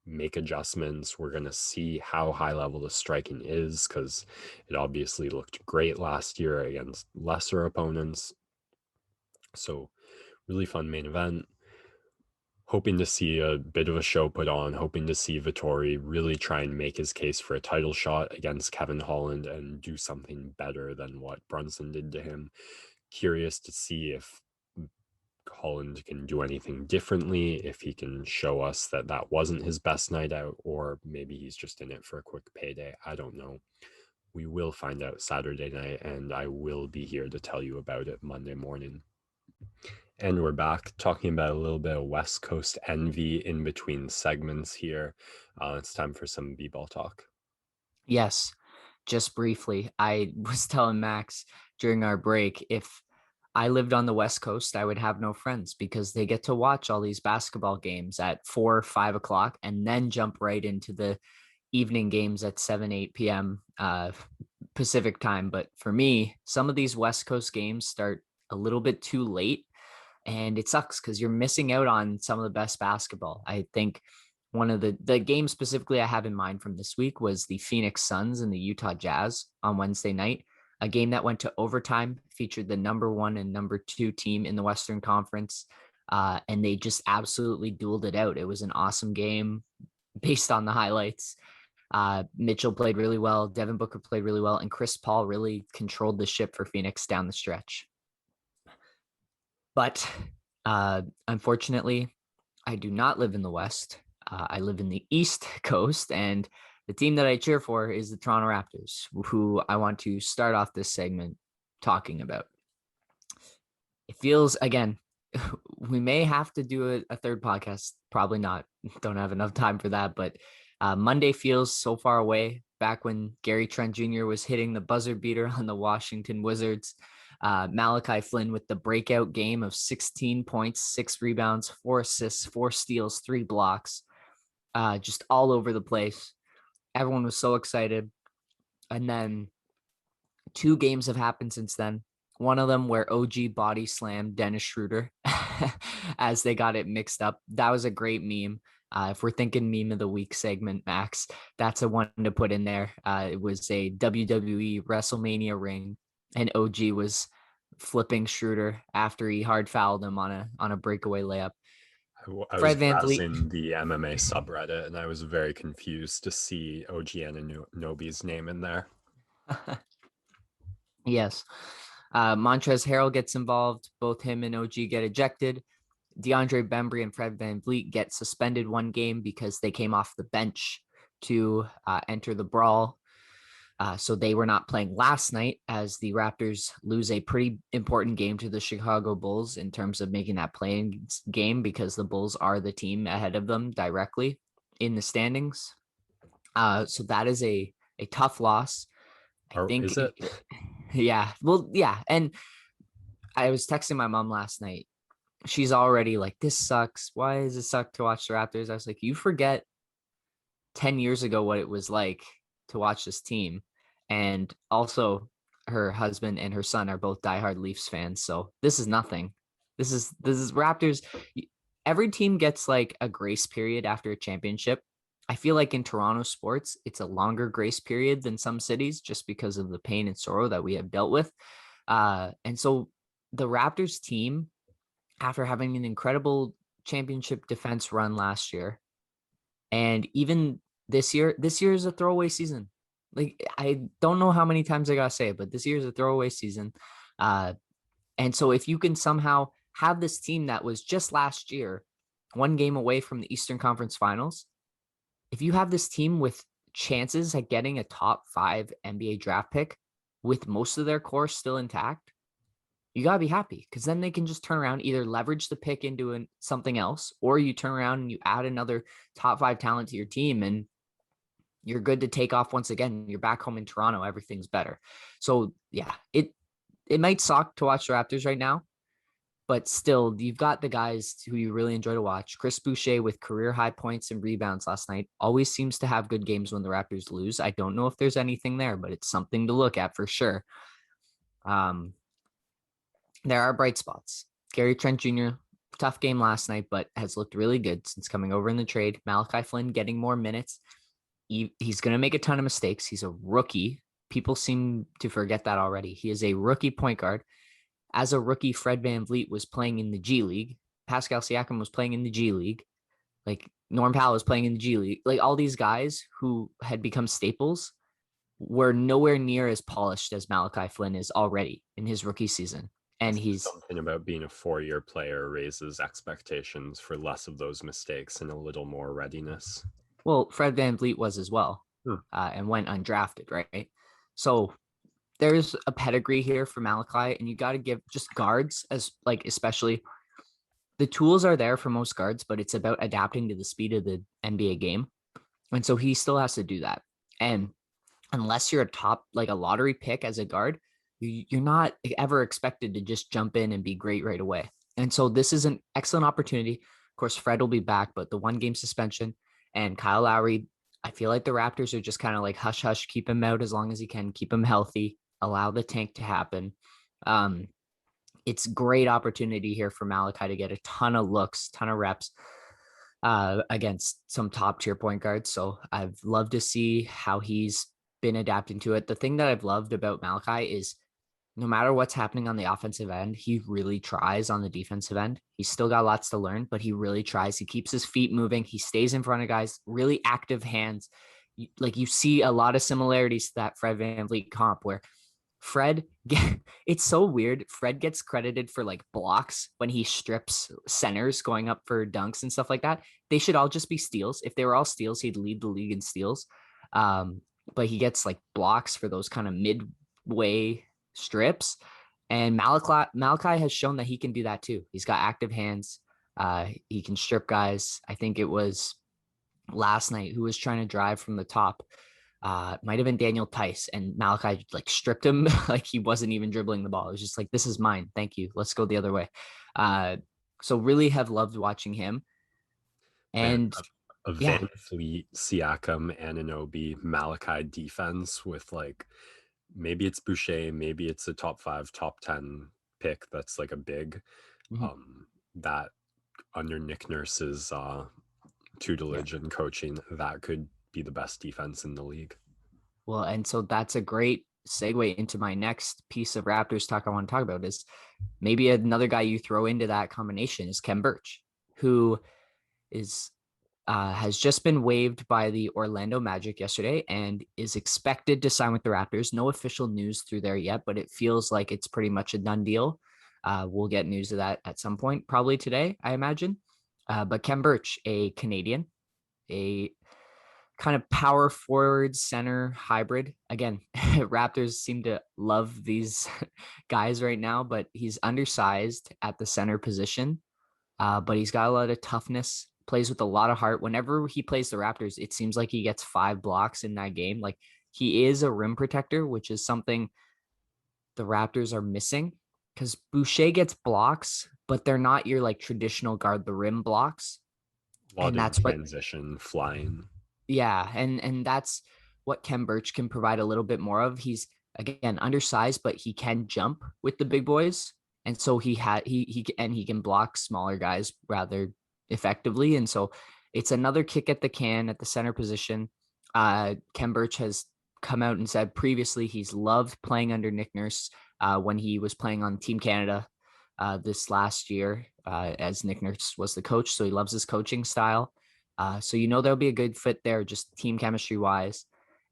Speaker 2: make adjustments. We're going to see how high level the striking is, because it obviously looked great last year against lesser opponents. So really fun main event. Hoping to see a bit of a show put on, hoping to see Vittori really try and make his case for a title shot against Kevin Holland and do something better than what Brunson did to him. Curious to see if Holland can do anything differently, if he can show us that that wasn't his best night out, or maybe he's just in it for a quick payday. I don't know. We will find out Saturday night, and I will be here to tell you about it Monday morning. And we're back talking about a little bit of West Coast envy in between segments here. It's time for some b-ball talk.
Speaker 1: Yes, just briefly. I was telling Max during our break, if I lived on the West Coast, I would have no friends because they get to watch all these basketball games at 4 or 5 o'clock and then jump right into the evening games at 7, 8 p.m. Pacific time. But for me, some of these West Coast games start a little bit too late. And it sucks because you're missing out on some of the best basketball. I think one of the games specifically I have in mind from this week was the Phoenix Suns and the Utah Jazz on Wednesday night, a game that went to overtime, featured the number 1 and number 2 team in the Western Conference. And they just absolutely dueled it out. It was an awesome game based on the highlights. Mitchell played really well. Devin Booker played really well. And Chris Paul really controlled the ship for Phoenix down the stretch. But unfortunately, I do not live in the West. I live in the East Coast, and the team that I cheer for is the Toronto Raptors, who I want to start off this segment talking about. It feels, again, we may have to do a third podcast. Probably not. Don't have enough time for that. But Monday feels so far away. Back when Gary Trent Jr. was hitting the buzzer beater on the Washington Wizards. Malachi Flynn with the breakout game of 16 points, 6 rebounds, 4 assists, 4 steals, 3 blocks, just all over the place. Everyone was so excited. And then 2 games have happened since then. One of them where OG body slammed Dennis Schroeder as they got it mixed up. That was a great meme. If we're thinking meme of the week segment, Max, that's a one to put in there. It was a WWE WrestleMania ring, and OG was flipping Schroeder after he hard fouled him on a breakaway layup.
Speaker 2: I was browsing the MMA subreddit, and I was very confused to see OG Anunoby's name in there.
Speaker 1: Yes. Montrezl Harrell gets involved. Both him and OG get ejected. DeAndre Bembry and Fred VanVleet get suspended 1 game because they came off the bench to enter the brawl. So they were not playing last night, as the Raptors lose a pretty important game to the Chicago Bulls in terms of making that playing game, because the Bulls are the team ahead of them directly. in the standings. So that is a tough loss. I
Speaker 2: Or
Speaker 1: think,
Speaker 2: is it?
Speaker 1: yeah, well, yeah. And I was texting my mom last night. She's already like, this sucks. Why does it suck to watch the Raptors? I was like, you forget 10 years ago what it was like to watch this team. And also, her husband and her son are both diehard Leafs fans. So this is nothing. This is Raptors. Every team gets like a grace period after a championship. I feel like in Toronto sports, it's a longer grace period than some cities just because of the pain and sorrow that we have dealt with. And so the Raptors team, after having an incredible championship defense run last year, and even this year is a throwaway season. Like, I don't know how many times I gotta say it, but this year is a throwaway season. Uh, and so if you can somehow have this team that was just last year, one game away from the Eastern Conference Finals, if you have this team with chances at getting a top 5 NBA draft pick with most of their core still intact, you got to be happy, because then they can just turn around, either leverage the pick into something else, or you turn around and you add another top 5 talent to your team and you're good to take off once again. You're back home in Toronto. Everything's better. So yeah, it might suck to watch the Raptors right now, but still, you've got the guys who you really enjoy to watch. Chris Boucher with career high points and rebounds last night always seems to have good games when the Raptors lose. I don't know if there's anything there, but it's something to look at for sure. There are bright spots. Gary Trent Jr., tough game last night, but has looked really good since coming over in the trade. Malachi Flynn getting more minutes. He's going to make a ton of mistakes. He's a rookie. People seem to forget that already. He is a rookie point guard. As a rookie, Fred VanVleet was playing in the G League. Pascal Siakam was playing in the G League. Like, Norm Powell was playing in the G League. Like, all these guys who had become staples were nowhere near as polished as Malachi Flynn is already in his rookie season. And he's
Speaker 2: Something about being a 4-year player raises expectations for less of those mistakes and a little more readiness.
Speaker 1: Well, Fred VanVleet was as well, and went undrafted, right? So there's a pedigree here for Malachi, and you got to give just guards, as like, especially, the tools are there for most guards, but it's about adapting to the speed of the NBA game. And so he still has to do that. And unless you're a top, like a lottery pick as a guard, you're not ever expected to just jump in and be great right away. And so this is an excellent opportunity. Of course, Fred will be back, but the 1-game suspension and Kyle Lowry, I feel like the Raptors are just kind of like, hush, hush, keep him out as long as he can, keep him healthy, allow the tank to happen. It's great opportunity here for Malachi to get a ton of looks, ton of reps against some top tier point guards. So I've loved to see how he's been adapting to it. The thing that I've loved about Malachi is, no matter what's happening on the offensive end, he really tries on the defensive end. He's still got lots to learn, but he really tries. He keeps his feet moving. He stays in front of guys, really active hands. Like, you see a lot of similarities to that Fred VanVleet comp, where it's so weird. Fred gets credited for like blocks when he strips centers going up for dunks and stuff like that. They should all just be steals. If they were all steals, he'd lead the league in steals. But he gets like blocks for those kind of midway strips. And Malachi has shown that he can do that too. He's got active hands. He can strip guys. I think it was last night who was trying to drive from the top. Might have been Daniel Tice, and Malachi like stripped him like he wasn't even dribbling the ball. It was just like, this is mine. Thank you. Let's go the other way. So really have loved watching him. And
Speaker 2: a
Speaker 1: yeah,
Speaker 2: Van Fleet, Siakam, Anunoby, Malachi defense with like, maybe it's Boucher, maybe it's a top 5, top 10 pick that's like a big, that under Nick Nurse's tutelage and coaching, that could be the best defense in the league.
Speaker 1: Well, and so that's a great segue into my next piece of Raptors talk I want to talk about, is maybe another guy you throw into that combination is Khem Birch, who is has just been waived by the Orlando Magic yesterday and is expected to sign with the Raptors. No official news through there yet, but it feels like it's pretty much a done deal. We'll get news of that at some point, probably today, I imagine. But Khem Birch, a Canadian, a kind of power forward center hybrid. Again, Raptors seem to love these guys right now, but he's undersized at the center position. But he's got a lot of toughness, plays with a lot of heart. Whenever he plays the Raptors, it seems like he gets 5 blocks in that game. Like, he is a rim protector, which is something the Raptors are missing, because Boucher gets blocks, but they're not your like traditional guard the rim blocks.
Speaker 2: A lot
Speaker 1: And
Speaker 2: of
Speaker 1: that's what,
Speaker 2: transition flying.
Speaker 1: yeah, and that's what Kem Birch can provide a little bit more of. He's, again, undersized, but he can jump with the big boys, and so he can block smaller guys rather effectively. And so it's another kick at the can at the center position. Kem Birch has come out and said previously he's loved playing under Nick Nurse when he was playing on Team Canada this last year as Nick Nurse was the coach. So he loves his coaching style. So there'll be a good fit there, just team chemistry wise.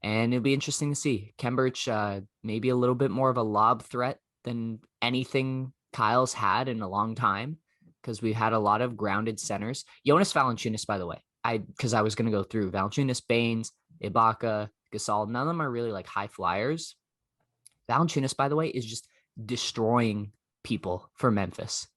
Speaker 1: And it'll be interesting to see. Kem Birch, maybe a little bit more of a lob threat than anything Kyle's had in a long time, because we've had a lot of grounded centers. Jonas Valanciunas, by the way, because I was going to go through Valanciunas, Baines, Ibaka, Gasol. None of them are really like high flyers. Valanciunas, by the way, is just destroying people for Memphis.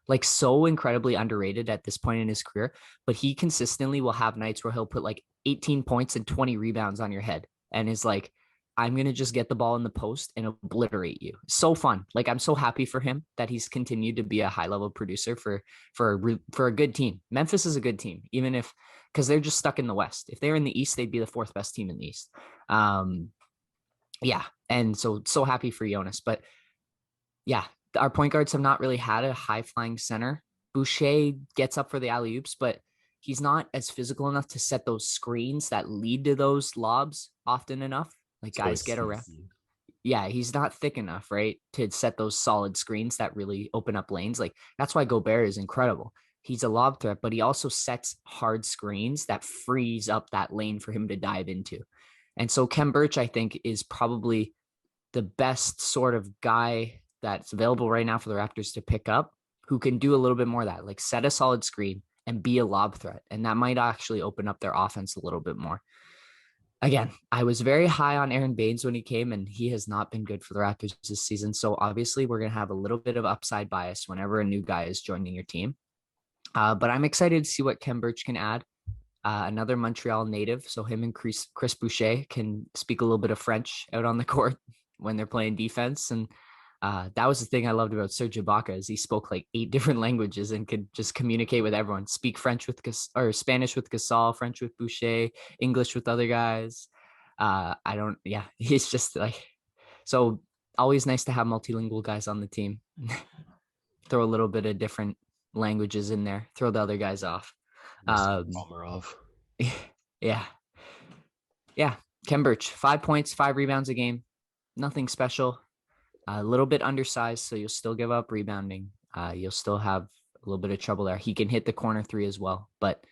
Speaker 1: Like, so incredibly underrated at this point in his career, but he consistently will have nights where he'll put like 18 points and 20 rebounds on your head and is like, I'm going to just get the ball in the post and obliterate you. So fun. Like, I'm so happy for him that he's continued to be a high level producer for a good team. Memphis is a good team, even if, because they're just stuck in the West. If they're in the East, they'd be the 4th best team in the East. Yeah. And so happy for Jonas, but yeah, our point guards have not really had a high flying center. Boucher gets up for the alley oops, but he's not as physical enough to set those screens that lead to those lobs often enough. Like,
Speaker 2: So
Speaker 1: guys
Speaker 2: it's
Speaker 1: get around.
Speaker 2: easy.
Speaker 1: Yeah, he's not thick enough, right, to set those solid screens that really open up lanes. Like, that's why Gobert is incredible. He's a lob threat, but he also sets hard screens that frees up that lane for him to dive into. And so Kem Birch, I think, is probably the best sort of guy that's available right now for the Raptors to pick up, who can do a little bit more of that, like set a solid screen and be a lob threat. And that might actually open up their offense a little bit more. Again, I was very high on Aaron Baines when he came, and he has not been good for the Raptors this season. So obviously we're going to have a little bit of upside bias whenever a new guy is joining your team. But I'm excited to see what Kem Birch can add. Another Montreal native, so him and Chris Boucher can speak a little bit of French out on the court when they're playing defense. And that was the thing I loved about Serge Ibaka, is he spoke like 8 different languages and could just communicate with everyone. Speak French with Spanish with Gasol, French with Boucher, English with other guys. He's just like, so always nice to have multilingual guys on the team. Throw a little bit of different languages in there, throw the other guys off. Yeah. Yeah. Kem Birch, 5 points, 5 rebounds a game. Nothing special. A little bit undersized, so you'll still give up rebounding. You'll still have a little bit of trouble there. He can hit the corner 3 as well, but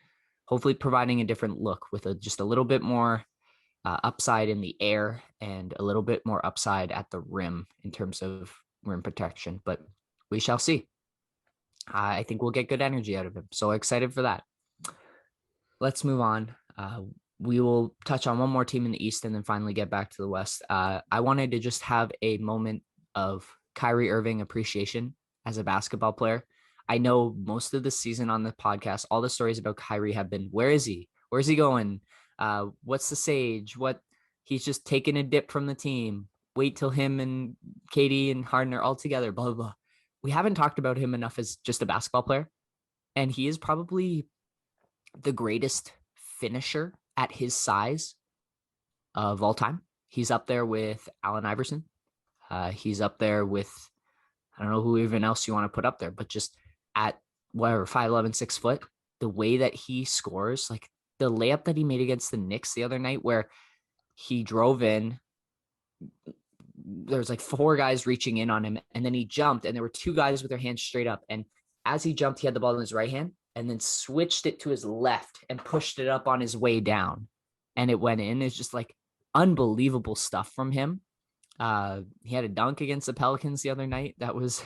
Speaker 1: hopefully providing a different look with just a little bit more upside in the air and a little bit more upside at the rim in terms of rim protection. But we shall see. I think we'll get good energy out of him. So excited for that. Let's move on. We will touch on one more team in the East and then finally get back to the West. I wanted to just have a moment of Kyrie Irving appreciation as a basketball player. I know most of the season on the podcast, all the stories about Kyrie have been, where is he? Where's he going? What's the sage? He's just taking a dip from the team. Wait till him and Katie and Harden are all together, blah, blah, blah. We haven't talked about him enough as just a basketball player. And he is probably the greatest finisher at his size of all time. He's up there with Allen Iverson. He's up there with, I don't know who even else you want to put up there, but just at whatever, 5'11", 6 foot, the way that he scores, like the layup that he made against the Knicks the other night where he drove in, there was like 4 guys reaching in on him, and then he jumped, and there were 2 guys with their hands straight up. And as he jumped, he had the ball in his right hand and then switched it to his left and pushed it up on his way down. And it went in. It's just like unbelievable stuff from him. He had a dunk against the Pelicans the other night. That was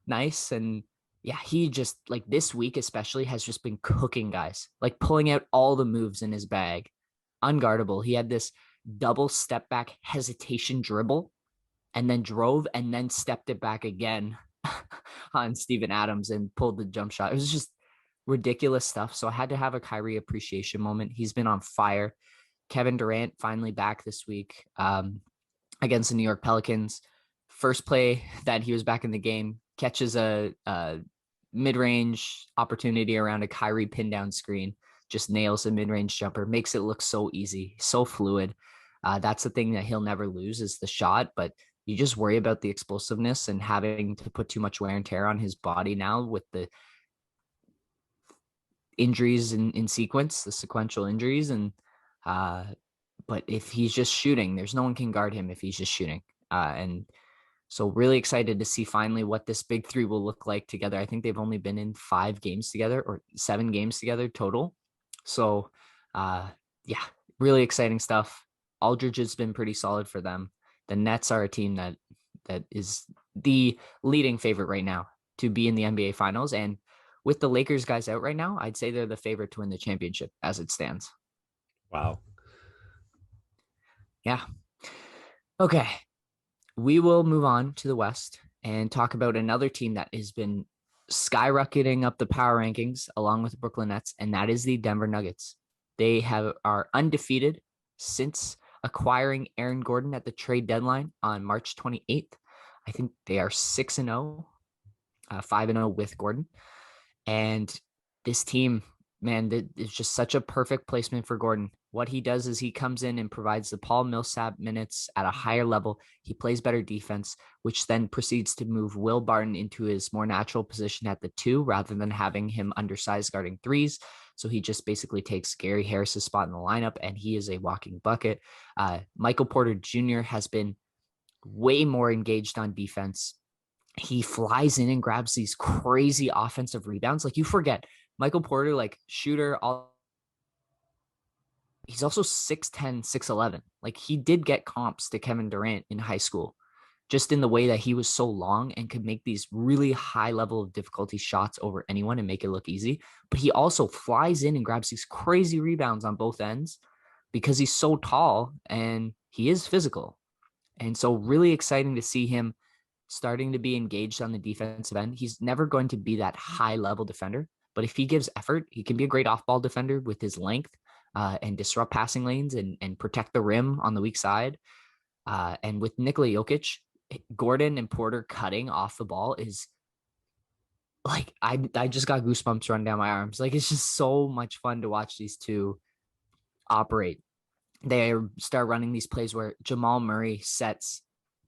Speaker 1: nice. And yeah, he just, like, this week especially has just been cooking guys, like pulling out all the moves in his bag. Unguardable. He had this double step back hesitation dribble and then drove and then stepped it back again on Steven Adams and pulled the jump shot. It was just ridiculous stuff. So I had to have a Kyrie appreciation moment. He's been on fire. Kevin Durant finally back this week against the New York Pelicans. First play that he was back in the game, catches a mid-range opportunity around a Kyrie pin down screen, just nails a mid-range jumper, makes it look so easy, so fluid. That's the thing that he'll never lose is the shot, but you just worry about the explosiveness and having to put too much wear and tear on his body now with the injuries in sequence, the sequential injuries. But if he's just shooting, there's no one can guard him if he's just shooting. And so really excited to see finally what this big three will look like together. I think they've only been in 5 games together or 7 games together total. So yeah, really exciting stuff. Aldridge has been pretty solid for them. The Nets are a team that is the leading favorite right now to be in the NBA Finals. And with the Lakers guys out right now, I'd say they're the favorite to win the championship as it stands.
Speaker 2: Wow.
Speaker 1: Yeah. Okay. We will move on to the West and talk about another team that has been skyrocketing up the power rankings along with the Brooklyn Nets, and that is the Denver Nuggets. They are undefeated since acquiring Aaron Gordon at the trade deadline on March 28th. I think they are 6-0, 5-0 with Gordon. And this team, man, it's just such a perfect placement for Gordon. What he does is he comes in and provides the Paul Millsap minutes at a higher level. He plays better defense, which then proceeds to move Will Barton into his more natural position at the 2 rather than having him undersized guarding 3s. So he just basically takes Gary Harris's spot in the lineup, and he is a walking bucket. Michael Porter Jr. has been way more engaged on defense. He flies in and grabs these crazy offensive rebounds. Like, you forget Michael Porter, like shooter, he's also 6'10", 6'11". Like, he did get comps to Kevin Durant in high school, just in the way that he was so long and could make these really high level of difficulty shots over anyone and make it look easy. But he also flies in and grabs these crazy rebounds on both ends because he's so tall and he is physical. And so really exciting to see him starting to be engaged on the defensive end. He's never going to be that high level defender, but if he gives effort, he can be a great off ball defender with his length and disrupt passing lanes and protect the rim on the weak side. And with Nikola Jokic, Gordon and Porter cutting off the ball is like, I just got goosebumps running down my arms. Like, it's just so much fun to watch these two operate. They start running these plays where Jamal Murray sets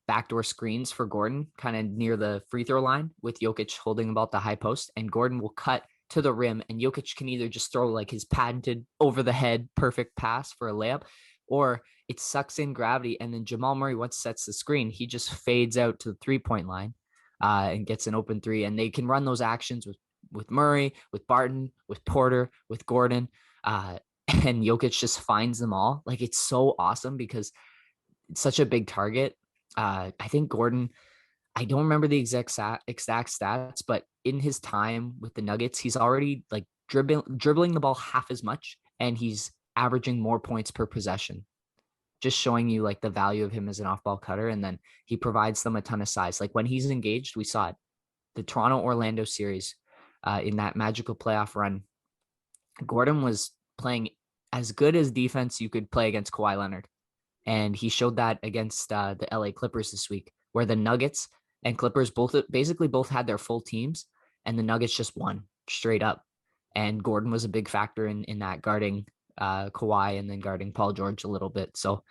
Speaker 1: backdoor screens for Gordon kind of near the free throw line with Jokic holding about the high post, and Gordon will cut to the rim, and Jokic can either just throw like his patented over the head perfect pass for a layup, or it sucks in gravity, and then Jamal Murray, once sets the screen, he just fades out to the 3-point line and gets an open 3, and they can run those actions with Murray, with Barton, with Porter, with Gordon, and Jokic just finds them all. Like, it's so awesome because it's such a big target. I think Gordon, I don't remember the exact stats, but in his time with the Nuggets, he's already like dribbling the ball half as much, and he's averaging more points per possession, just showing you like the value of him as an off-ball cutter. And then he provides them a ton of size. Like, when he's engaged, we saw it. The Toronto-Orlando series in that magical playoff run, Gordon was playing as good as defense you could play against Kawhi Leonard. And he showed that against the LA Clippers this week, where the Nuggets and Clippers both had their full teams, and the Nuggets just won straight up. And Gordon was a big factor in that, guarding Kawhi and then guarding Paul George a little bit. So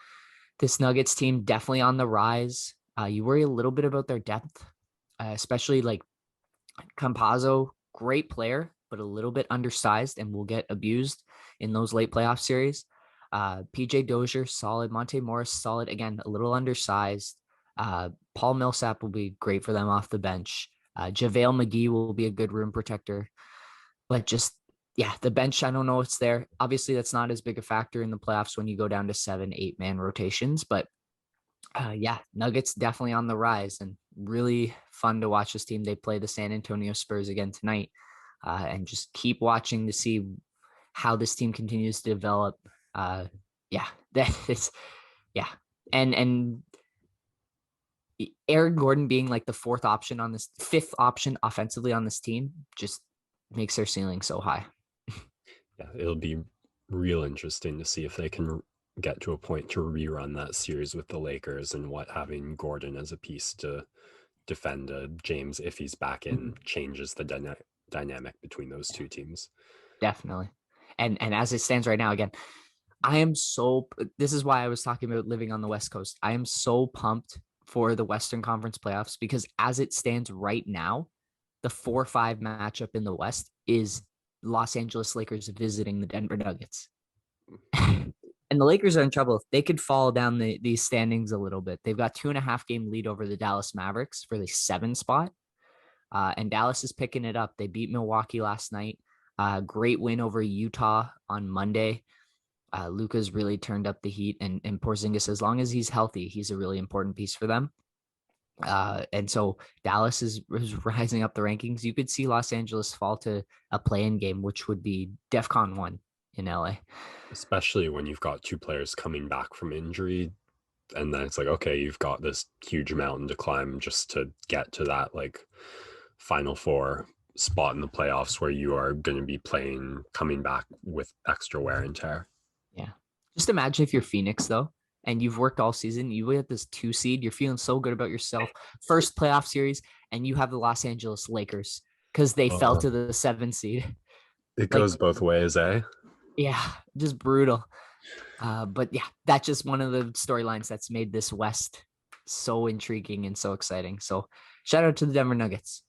Speaker 1: this Nuggets team definitely on the rise. You worry a little bit about their depth, especially like Campazzo, great player, but a little bit undersized and will get abused in those late playoff series. PJ Dozier, solid. Monte Morris, solid. Again, a little undersized. Paul Millsap will be great for them off the bench. JaVale McGee will be a good rim protector. But just, yeah, the bench, I don't know what's there. Obviously, that's not as big a factor in the playoffs when you go down to 7-8-man rotations. But yeah, Nuggets definitely on the rise, and really fun to watch this team. They play the San Antonio Spurs again tonight, and just keep watching to see how this team continues to develop. Yeah, that is, yeah. And Aaron Gordon being like the fifth option offensively on this team, just makes their ceiling so high.
Speaker 2: Yeah, it'll be real interesting to see if they can get to a point to rerun that series with the Lakers, and what having Gordon as a piece to defend James if he's back in changes the dynamic between those two teams.
Speaker 1: Definitely. And as it stands right now, again, this is why I was talking about living on the West Coast. I am so pumped for the Western Conference playoffs, because as it stands right now, the 4-5 matchup in the West is Los Angeles Lakers visiting the Denver Nuggets. And the Lakers are in trouble. They could fall down these standings a little bit. They've got 2.5 game lead over the Dallas Mavericks for the 7 spot. And Dallas is picking it up. They beat Milwaukee last night. Great win over Utah on Monday. Luka's really turned up the heat, and Porzingis, as long as he's healthy, he's a really important piece for them. And so Dallas is rising up the rankings. You could see Los Angeles fall to a play-in game, which would be DEFCON 1 in LA.
Speaker 2: Especially when you've got two players coming back from injury, and then it's like, okay, you've got this huge mountain to climb just to get to that like Final Four spot in the playoffs where you are going to be playing, coming back with extra wear and tear.
Speaker 1: Yeah. Just imagine if you're Phoenix, though, and you've worked all season, you get this 2 seed, you're feeling so good about yourself. First playoff series, and you have the Los Angeles Lakers because they fell to the 7 seed.
Speaker 2: It goes both ways, eh?
Speaker 1: Yeah, just brutal. But yeah, that's just one of the storylines that's made this West so intriguing and so exciting. So shout out to the Denver Nuggets.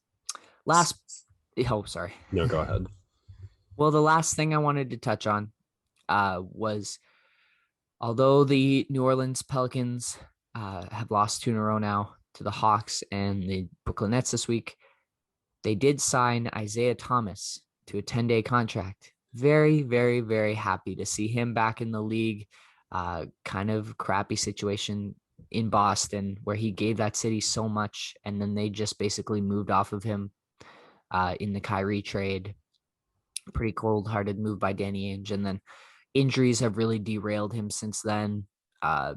Speaker 1: Sorry.
Speaker 2: No, go ahead.
Speaker 1: Well, the last thing I wanted to touch on was, although the New Orleans Pelicans have lost 2 in a row now to the Hawks and the Brooklyn Nets this week, they did sign Isaiah Thomas to a 10-day contract. Very, very, very happy to see him back in the league. Kind of crappy situation in Boston where he gave that city so much, and then they just basically moved off of him in the Kyrie trade. Pretty cold-hearted move by Danny Ainge, and then injuries have really derailed him since then. Fell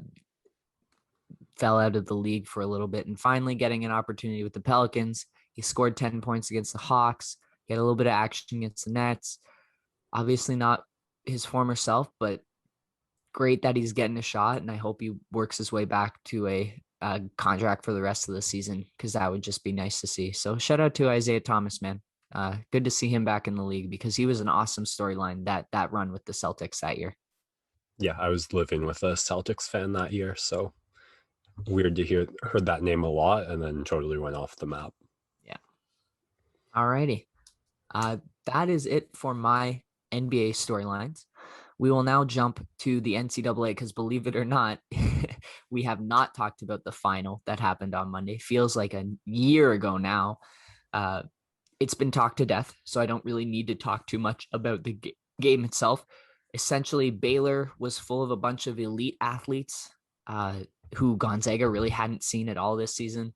Speaker 1: out of the league for a little bit, and finally getting an opportunity with the Pelicans. He scored 10 points against the Hawks. He had a little bit of action against the Nets. Obviously not his former self, but great that he's getting a shot, and I hope he works his way back to a contract for the rest of the season, because that would just be nice to see. So shout out to Isaiah Thomas, man. Good to see him back in the league, because he was an awesome storyline that run with the Celtics that year.
Speaker 2: Yeah, I was living with a Celtics fan that year, so weird to heard that name a lot, and then totally went off the map.
Speaker 1: Yeah. Alrighty. That is it for my NBA storylines. We will now jump to the NCAA, because believe it or not, we have not talked about the final that happened on Monday. Feels like a year ago now. It's been talked to death, so I don't really need to talk too much about the game itself. Essentially, Baylor was full of a bunch of elite athletes who Gonzaga really hadn't seen at all this season.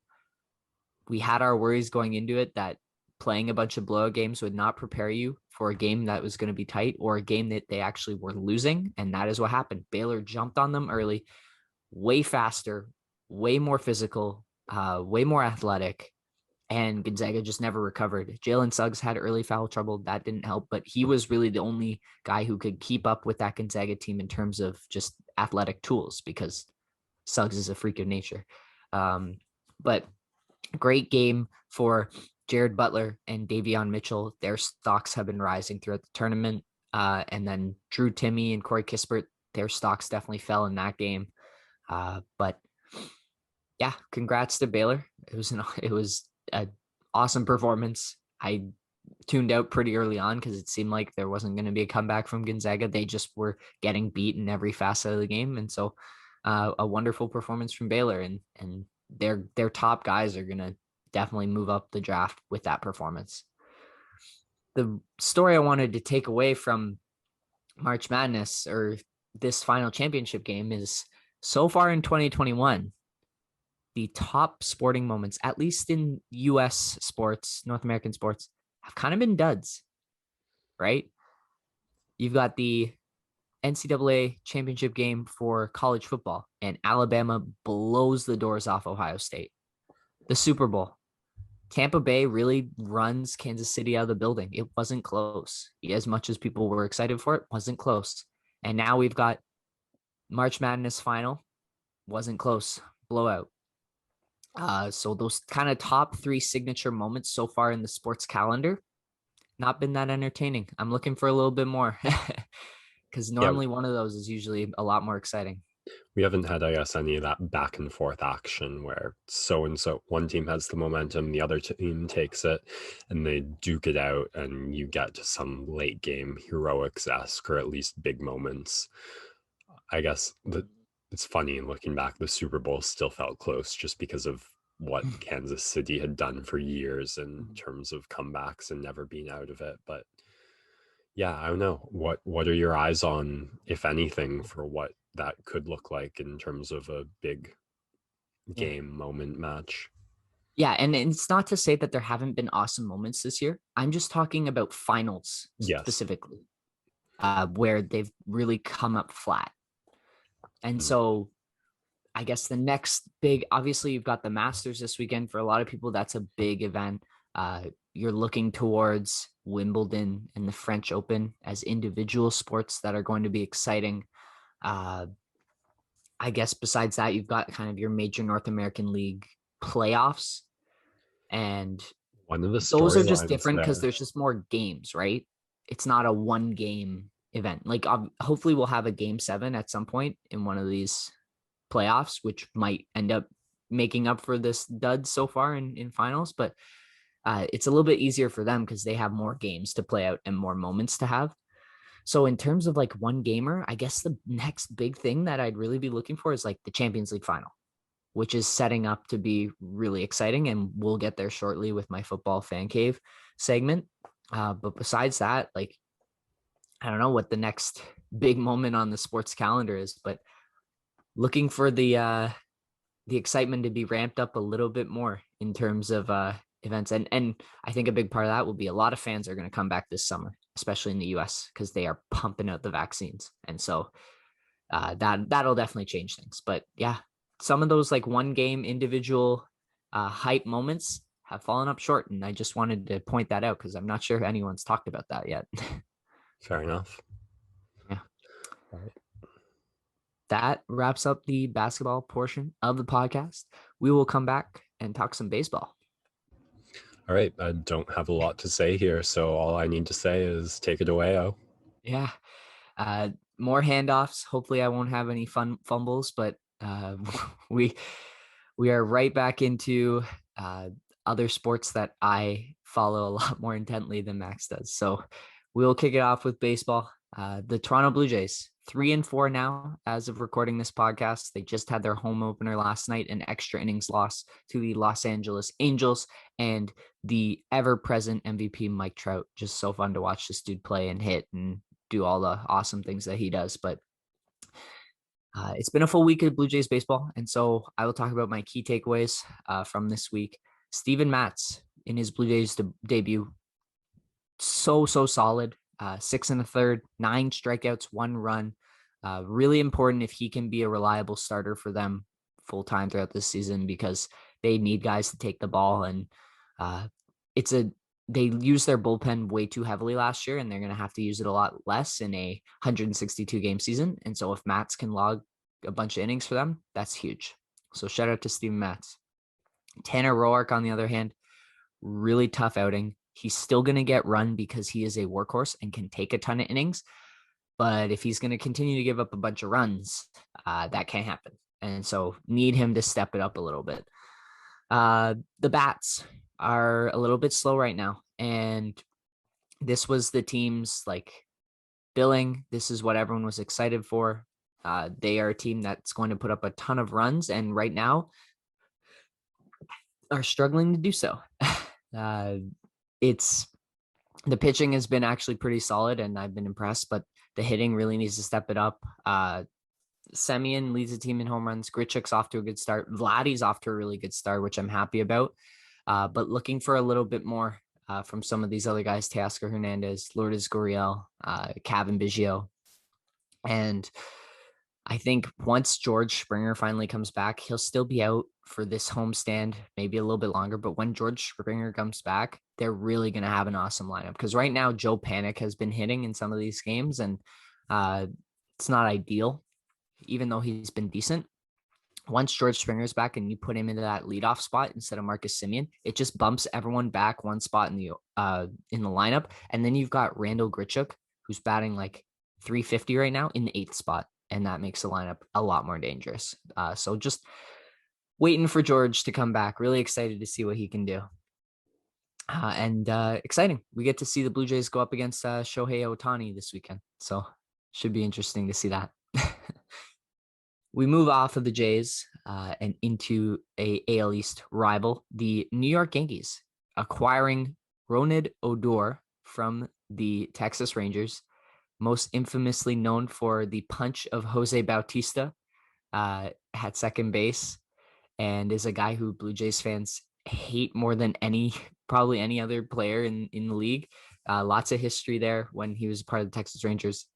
Speaker 1: We had our worries going into it that playing a bunch of blowout games would not prepare you for a game that was going to be tight, or a game that they actually were losing. And that is what happened. Baylor jumped on them early, way faster, way more physical, way more athletic. And Gonzaga just never recovered. Jalen Suggs had early foul trouble. That didn't help, but he was really the only guy who could keep up with that Gonzaga team in terms of just athletic tools, because Suggs is a freak of nature. But great game for Jared Butler and Davion Mitchell. Their stocks have been rising throughout the tournament. And then Drew Timme and Corey Kispert, their stocks definitely fell in that game. But yeah, congrats to Baylor. It was an awesome performance. I tuned out pretty early on because it seemed like there wasn't going to be a comeback from Gonzaga. They just were getting beat in every facet of the game. And so a wonderful performance from Baylor, and their top guys are going to definitely move up the draft with that performance. The story I wanted to take away from March Madness, or this final championship game, is so far in 2021, the top sporting moments, at least in US sports, North American sports, have kind of been duds, right? You've got the NCAA championship game for college football, and Alabama blows the doors off Ohio State. The Super Bowl, Tampa Bay really runs Kansas City out of the building. It wasn't close. As much as people were excited for it, wasn't close. And now we've got March Madness final, wasn't close, blowout. So those kind of top three signature moments so far in the sports calendar, not been that entertaining. I'm looking for a little bit more because
Speaker 2: Yeah,
Speaker 1: normally one of those is usually a lot more exciting.
Speaker 2: we haven't had, I guess, any of that back and forth action where so and so one team has the momentum, the other team takes it, and they duke it out, and you get to some late game heroics-esque or at least big moments. I guess it's funny looking back, the Super Bowl still felt close just because of what Kansas City had done for years in terms of comebacks and never being out of it. But yeah, I don't know. What are your eyes on, if anything, for what that could look like in terms of a big
Speaker 1: Yeah.
Speaker 2: game moment match?
Speaker 1: Yeah, and it's not to say that there haven't been awesome moments this year. I'm just talking about finals
Speaker 2: Yes.
Speaker 1: specifically, where they've really come up flat. And
Speaker 2: Mm.
Speaker 1: so I guess the next big, obviously, you've got the Masters this weekend. For a lot of people, that's a big event. You're looking towards Wimbledon and the French Open as individual sports that are going to be exciting. Uh, I guess besides that, you've got kind of your major North American League playoffs, and
Speaker 2: One of the
Speaker 1: those are just
Speaker 2: storylines
Speaker 1: different because
Speaker 2: there.
Speaker 1: there's just more games, right? It's not a one game event. Like hopefully we'll have a game 7 at some point in one of these playoffs, which might end up making up for this dud so far in finals. But it's a little bit easier for them because they have more games to play out and more moments to have. So in terms of like one gamer, I guess the next big thing that I'd really be looking for is like the Champions League final, which is setting up to be really exciting. And we'll get there shortly with my football fan cave segment. But besides that, like, I don't know what the next big moment on the sports calendar is, but looking for the excitement to be ramped up a little bit more in terms of events. And I think a big part of that will be a lot of fans are going to come back this summer, especially in the US, because they are pumping out the vaccines. And so that'll definitely change things. But yeah, some of those like one game individual hype moments have fallen up short. And I just wanted to point that out because I'm not sure anyone's talked about that yet.
Speaker 2: Fair enough.
Speaker 1: Yeah.
Speaker 2: All right.
Speaker 1: That wraps up the basketball portion of the podcast. We will come back and talk some baseball.
Speaker 2: All right. I don't have a lot to say here, so all I need to say is take it away, O.
Speaker 1: Yeah. More handoffs. Hopefully I won't have any fun fumbles, but we we are right back into other sports that I follow a lot more intently than Max does. So we'll kick it off with baseball. The Toronto Blue Jays, 3-4 now as of recording this podcast. They just had their home opener last night, an extra innings loss to the Los Angeles Angels, and the ever-present MVP Mike Trout. Just so fun to watch this dude play and hit and do all the awesome things that he does. But it's been a full week of Blue Jays baseball, and so I will talk about my key takeaways from this week. Steven Matz in his Blue Jays debut, so solid. 6 1/3, 9 strikeouts, 1 run. Really important if he can be a reliable starter for them full time throughout this season because they need guys to take the ball, and it's a they used their bullpen way too heavily last year, and they're going to have to use it a lot less in a 162 game season. And so if Matz can log a bunch of innings for them, that's huge. So shout out to Steven Matz. Tanner Roark, on the other hand, really tough outing. He's still going to get run because he is a workhorse and can take a ton of innings. But if he's going to continue to give up a bunch of runs, that can't happen. And so need him to step it up a little bit. The bats are a little bit slow right now. And this was the team's like billing. This is what everyone was excited for. They are a team that's going to put up a ton of runs. And right now are struggling to do so. It's the pitching has been actually pretty solid and I've been impressed, but the hitting really needs to step it up. Semyon leads the team in home runs. Grichuk's off to a good start. Vladdy's off to a really good start, which I'm happy about. But looking for a little bit more from some of these other guys, Teoscar Hernandez, Lourdes Gurriel, Kevin Biggio. And I think once George Springer finally comes back, he'll still be out for this homestand, maybe a little bit longer. But when George Springer comes back, they're really going to have an awesome lineup, because right now Joe Panic has been hitting in some of these games, and uh, it's not ideal, even though he's been decent. Once George Springer's back and you put him into that leadoff spot instead of Marcus Semien, it just bumps everyone back one spot in the lineup. And then you've got Randall Grichuk, who's batting like 350 right now in the 8th spot, and that makes the lineup a lot more dangerous. So just waiting for George to come back. Really excited to see what he can do. And exciting. We get to see the Blue Jays go up against Shohei Ohtani this weekend. So should be interesting to see that. We move off of the Jays and into a AL East rival, the New York Yankees, acquiring Ronald Odor from the Texas Rangers, most infamously known for the punch of Jose Bautista at second base, and is a guy who Blue Jays fans hate more than probably any other player in the league. Lots of history there when he was part of the Texas Rangers.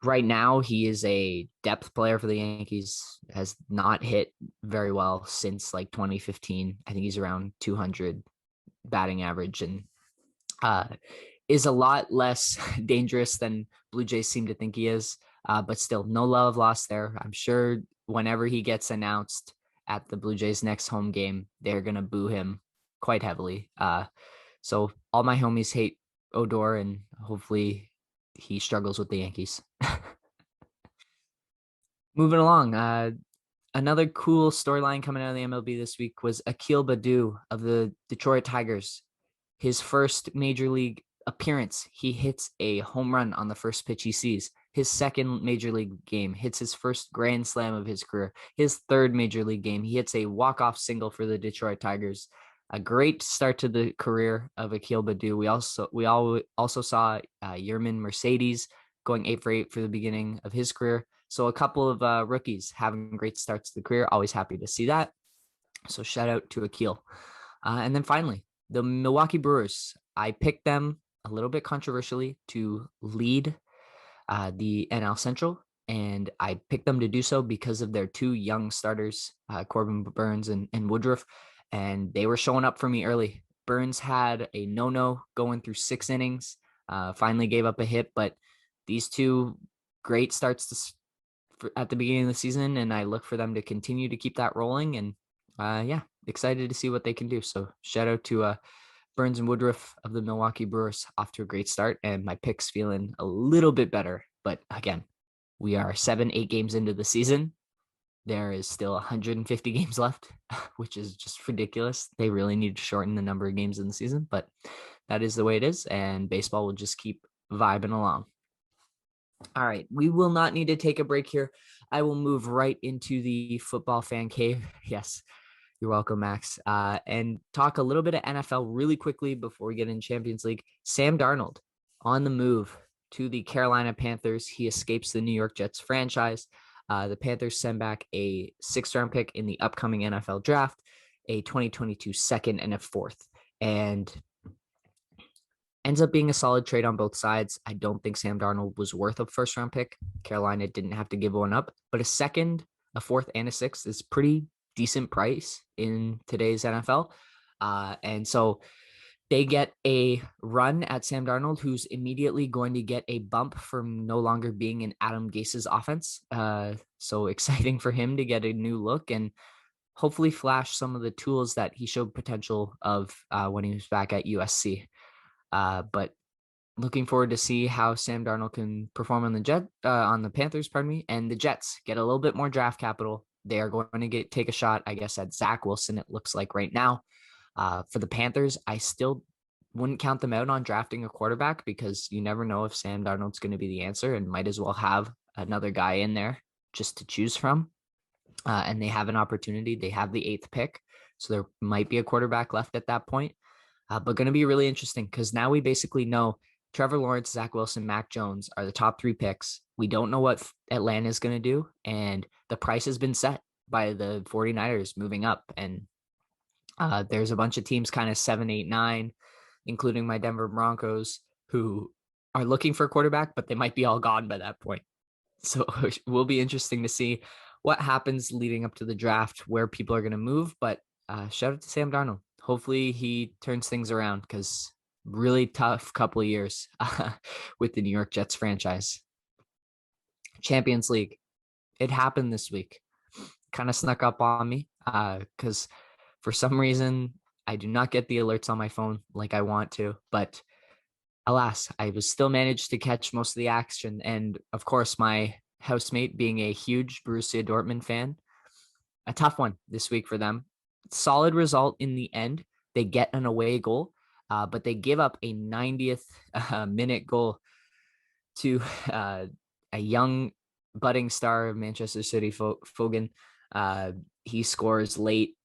Speaker 1: Right now, he is a depth player for the Yankees, has not hit very well since like 2015. I think he's around 200 batting average, and is a lot less dangerous than Blue Jays seem to think he is. But still, no love lost there. I'm sure whenever he gets announced at the Blue Jays' next home game, they're going to boo him quite heavily. So all my homies hate Odor, and hopefully he struggles with the Yankees. Moving along, another cool storyline coming out of the MLB this week was Akil Baddoo of the Detroit Tigers. His first major league appearance, he hits a home run on the first pitch he sees. His second major league game, hits his first grand slam of his career. His third major league game, he hits a walk-off single for the Detroit Tigers. A great start to the career of Akil Baddoo. We also saw Yermin Mercedes going 8 for 8 for the beginning of his career. So a couple of rookies having great starts to the career. Always happy to see that. So shout out to Akil. And then finally, the Milwaukee Brewers. I picked them a little bit controversially to lead the NL Central, and I picked them to do so because of their 2 young starters, Corbin Burnes and Woodruff, and they were showing up for me early. Burnes had a no-no going through 6 innings, finally gave up a hit, but these 2 great starts at the beginning of the season, and I look for them to continue to keep that rolling, and excited to see what they can do. So shout out to Burnes and Woodruff of the Milwaukee Brewers, off to a great start, and my pick's feeling a little bit better. But again, we are 7-8 games into the season. There is still 150 games left, which is just ridiculous. They really need to shorten the number of games in the season, but that is the way it is, and baseball will just keep vibing along. All right, we will not need to take a break here. I will move right into the football fan cave. Yes, you're welcome, Max. And talk a little bit of NFL really quickly before we get in Champions League. Sam Darnold on the move to the Carolina Panthers. He escapes the New York Jets franchise. The Panthers send back a 6th-round pick in the upcoming NFL draft, a 2022 second, and a 4th. And ends up being a solid trade on both sides. I don't think Sam Darnold was worth a 1st-round pick. Carolina didn't have to give one up, but a 2nd, a 4th, and a 6th is pretty decent price in today's NFL. And so they get a run at Sam Darnold, who's immediately going to get a bump from no longer being in Adam Gase's offense. So exciting for him to get a new look and hopefully flash some of the tools that he showed potential of when he was back at USC. But looking forward to see how Sam Darnold can perform on the Panthers, and the Jets get a little bit more draft capital. They are going to take a shot, I guess, at Zach Wilson, it looks like right now. For the Panthers, I still wouldn't count them out on drafting a quarterback, because you never know if Sam Darnold's going to be the answer, and might as well have another guy in there just to choose from. And they have an opportunity. They have the 8th pick, so there might be a quarterback left at that point. But going to be really interesting, because now we basically know Trevor Lawrence, Zach Wilson, Mac Jones are the top 3 picks. We don't know what Atlanta is going to do, and the price has been set by the 49ers moving up. And there's a bunch of teams kind of 7, 8, 9, including my Denver Broncos, who are looking for a quarterback, but they might be all gone by that point. So it will be interesting to see what happens leading up to the draft, where people are going to move. But shout out to Sam Darnold. Hopefully he turns things around, because really tough couple of years with the New York Jets franchise. Champions League. It happened this week. Kind of snuck up on me because for some reason I do not get the alerts on my phone like I want to. But alas, I was still managed to catch most of the action. And of course, my housemate, being a huge Borussia Dortmund fan, a tough one this week for them. Solid result in the end. They get an away goal, but they give up a 90th minute goal to a young budding star of Manchester City, Foden. He scores late.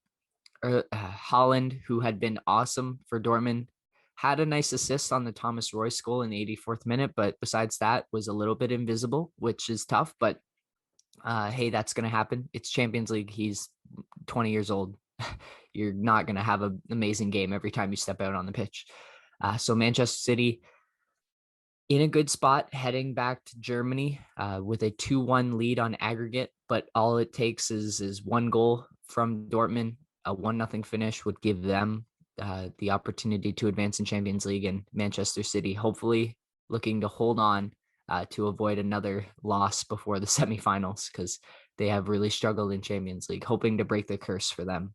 Speaker 1: Holland, who had been awesome for Dortmund, had a nice assist on the Thomas Royce goal in the 84th minute, but besides that, was a little bit invisible, which is tough. But hey, that's going to happen. It's Champions League. He's 20 years old. You're not going to have an amazing game every time you step out on the pitch. So Manchester City in a good spot heading back to Germany with a 2-1 lead on aggregate, but all it takes is one goal from Dortmund. A 1-0 finish would give them the opportunity to advance in Champions League, and Manchester City hopefully looking to hold on to avoid another loss before the semifinals, because they have really struggled in Champions League, hoping to break the curse for them.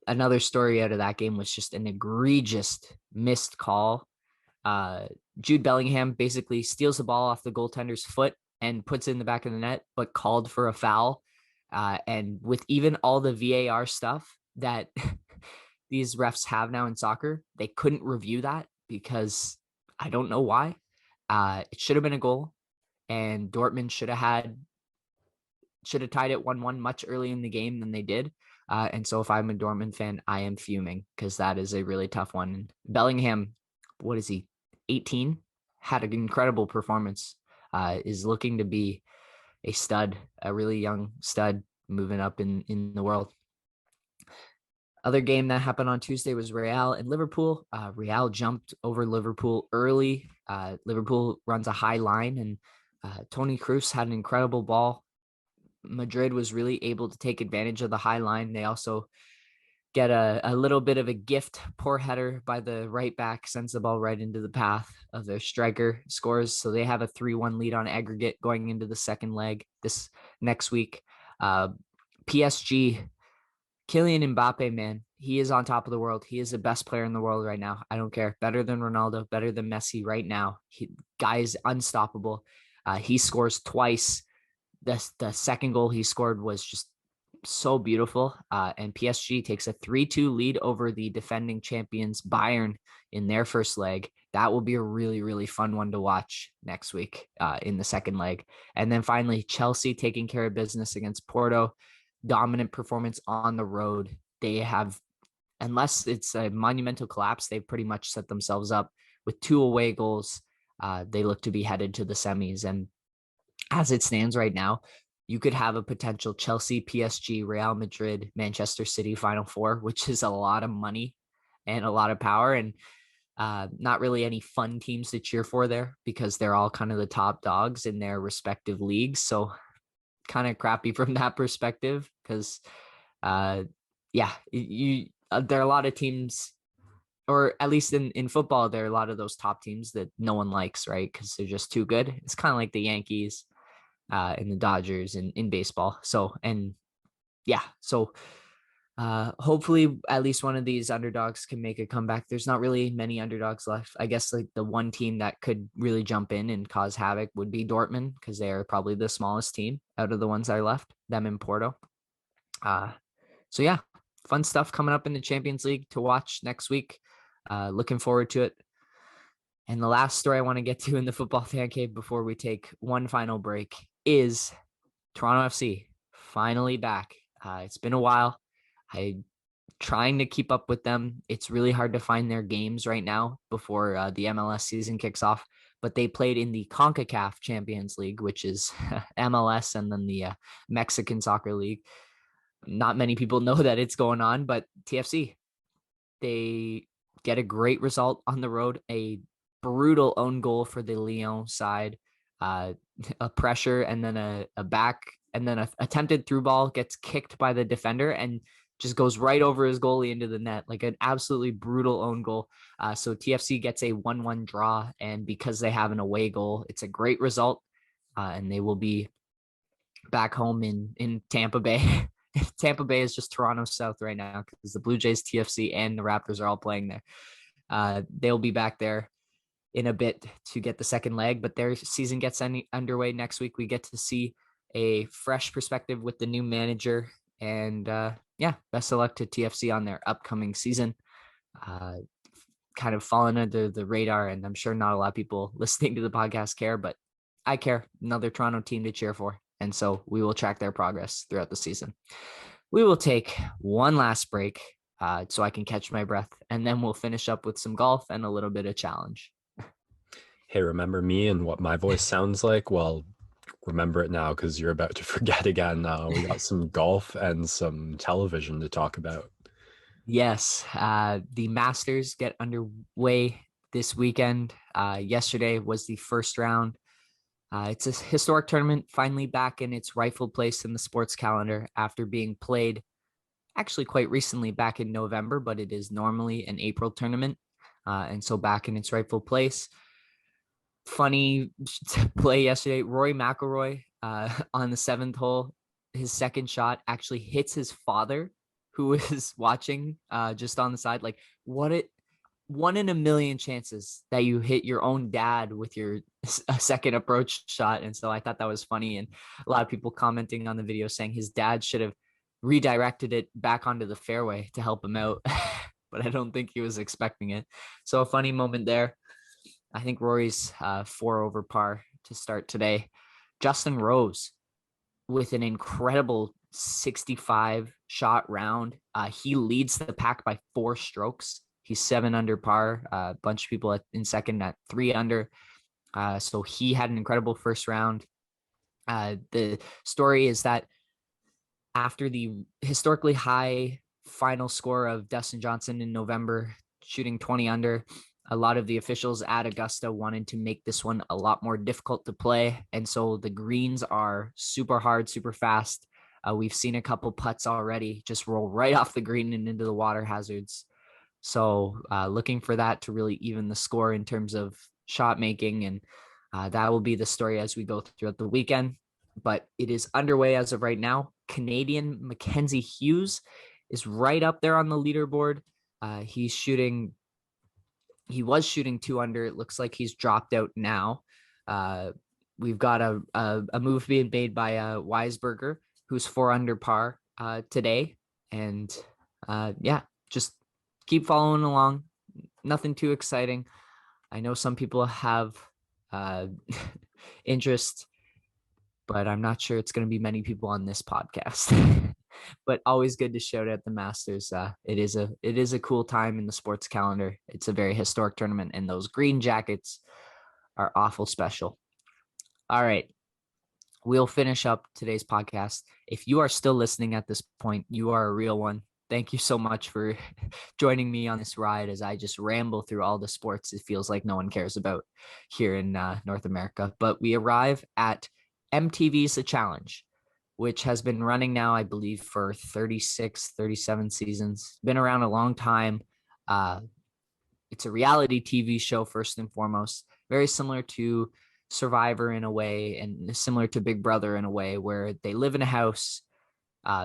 Speaker 1: Another story out of that game was just an egregious missed call. Jude Bellingham basically steals the ball off the goaltender's foot and puts it in the back of the net, but called for a foul. And with even all the VAR stuff that these refs have now in soccer, they couldn't review that because I don't know why. It should have been a goal, and Dortmund should have tied it 1-1 much earlier in the game than they did. And so if I'm a Dortmund fan, I am fuming, because that is a really tough one. And Bellingham, what is he, 18? Had an incredible performance, is looking to be a stud, a really young stud moving up in the world. Other game that happened on Tuesday was Real and Liverpool. Real jumped over Liverpool early. Liverpool runs a high line, and Toni Kroos had an incredible ball. Madrid was really able to take advantage of the high line. They also get a little bit of a gift. Poor header by the right back sends the ball right into the path of their striker, scores. So they have a 3-1 lead on aggregate going into the second leg this next week. PSG, Kylian Mbappe, man, he is on top of the world. He is the best player in the world right now. I don't care. Better than Ronaldo, better than Messi right now. Guy is unstoppable. He scores twice. The second goal he scored was just so beautiful. And PSG takes a 3-2 lead over the defending champions Bayern in their first leg. That will be a really, really fun one to watch next week in the second leg. And then finally, Chelsea taking care of business against Porto. Dominant performance on the road. They have, unless it's a monumental collapse, they've pretty much set themselves up with 2 away goals. They look to be headed to the semis. And as it stands right now, you could have a potential Chelsea, PSG, Real Madrid, Manchester City Final Four, which is a lot of money and a lot of power, and not really any fun teams to cheer for there, because they're all kind of the top dogs in their respective leagues. So kind of crappy from that perspective, because there are a lot of teams, or at least in football, there are a lot of those top teams that no one likes, right? Because they're just too good. It's kind of like the Yankees and the Dodgers in baseball. So hopefully at least one of these underdogs can make a comeback. There's not really many underdogs left. I guess like the one team that could really jump in and cause havoc would be Dortmund, because they are probably the smallest team out of the ones I left, them in Porto. So yeah, fun stuff coming up in the Champions League to watch next week. Looking forward to it. And the last story I want to get to in the Football Fancave before we take one final break is Toronto FC finally back. It's been a while. I'm trying to keep up with them. It's really hard to find their games right now before the MLS season kicks off. But they played in the CONCACAF Champions League, which is MLS, and then the Mexican Soccer League. Not many people know that it's going on, but TFC, they get a great result on the road, a brutal own goal for the Lyon side. a pressure and then a back and then a attempted through ball gets kicked by the defender and just goes right over his goalie into the net, like an absolutely brutal own goal. So TFC gets a 1-1 draw, and because they have an away goal, it's a great result, and they will be back home in Tampa Bay. Tampa Bay is just Toronto South right now because the Blue Jays, TFC, and the Raptors are all playing there. They'll be back there in a bit to get the second leg, but their season gets underway next week. We get to see a fresh perspective with the new manager, and yeah, best of luck to TFC on their upcoming season. Kind of fallen under the radar, and I'm sure not a lot of people listening to the podcast care, but I care. Another Toronto team to cheer for, and so we will track their progress throughout the season. We will take one last break so I can catch my breath, and then we'll finish up with some golf and a little bit of challenge.
Speaker 2: Hey, remember me and what my voice sounds like? Well, remember it now because you're about to forget again. We got some golf and some television to talk about.
Speaker 1: Yes, the Masters get underway this weekend. Yesterday was the first round. It's a historic tournament, finally back in its rightful place in the sports calendar after being played actually quite recently back in November, but it is normally an April tournament. And so back in its rightful place. Funny play yesterday, Rory McIlroy on the seventh hole, his second shot actually hits his father, who was watching just on the side. Like, what it 1 in a million chances that you hit your own dad with your second approach shot. And so I thought that was funny. And a lot of people commenting on the video saying his dad should have redirected it back onto the fairway to help him out. But I don't think he was expecting it. So a funny moment there. I think Rory's 4 over par to start today. Justin Rose with an incredible 65 shot round. He leads the pack by 4 strokes. He's 7 under par. A bunch of people in second at 3 under. So he had an incredible first round. The story is that after the historically high final score of Dustin Johnson in November, shooting 20 under, a lot of the officials at Augusta wanted to make this one a lot more difficult to play. And so the greens are super hard, super fast. We've seen a couple putts already just roll right off the green and into the water hazards. So looking for that to really even the score in terms of shot making. And that will be the story as we go throughout the weekend. But it is underway as of right now. Canadian Mackenzie Hughes is right up there on the leaderboard. He was shooting 2 under. It looks like he's dropped out now. We've got a move being made by Weisberger, who's 4 under par today. And yeah, just keep following along. Nothing too exciting. I know some people have interest, but I'm not sure it's going to be many people on this podcast. But always good to shout out the Masters. It is a cool time in the sports calendar. It's a very historic tournament, and those green jackets are awful special. All right. We'll finish up today's podcast. If you are still listening at this point, you are a real one. Thank you so much for joining me on this ride as I just ramble through all the sports it feels like no one cares about here in North America. But we arrive at MTV's The Challenge, which has been running now, I believe, for 36, 37 seasons. Been around a long time. It's a reality TV show, first and foremost, very similar to Survivor in a way, and similar to Big Brother in a way, where they live in a house.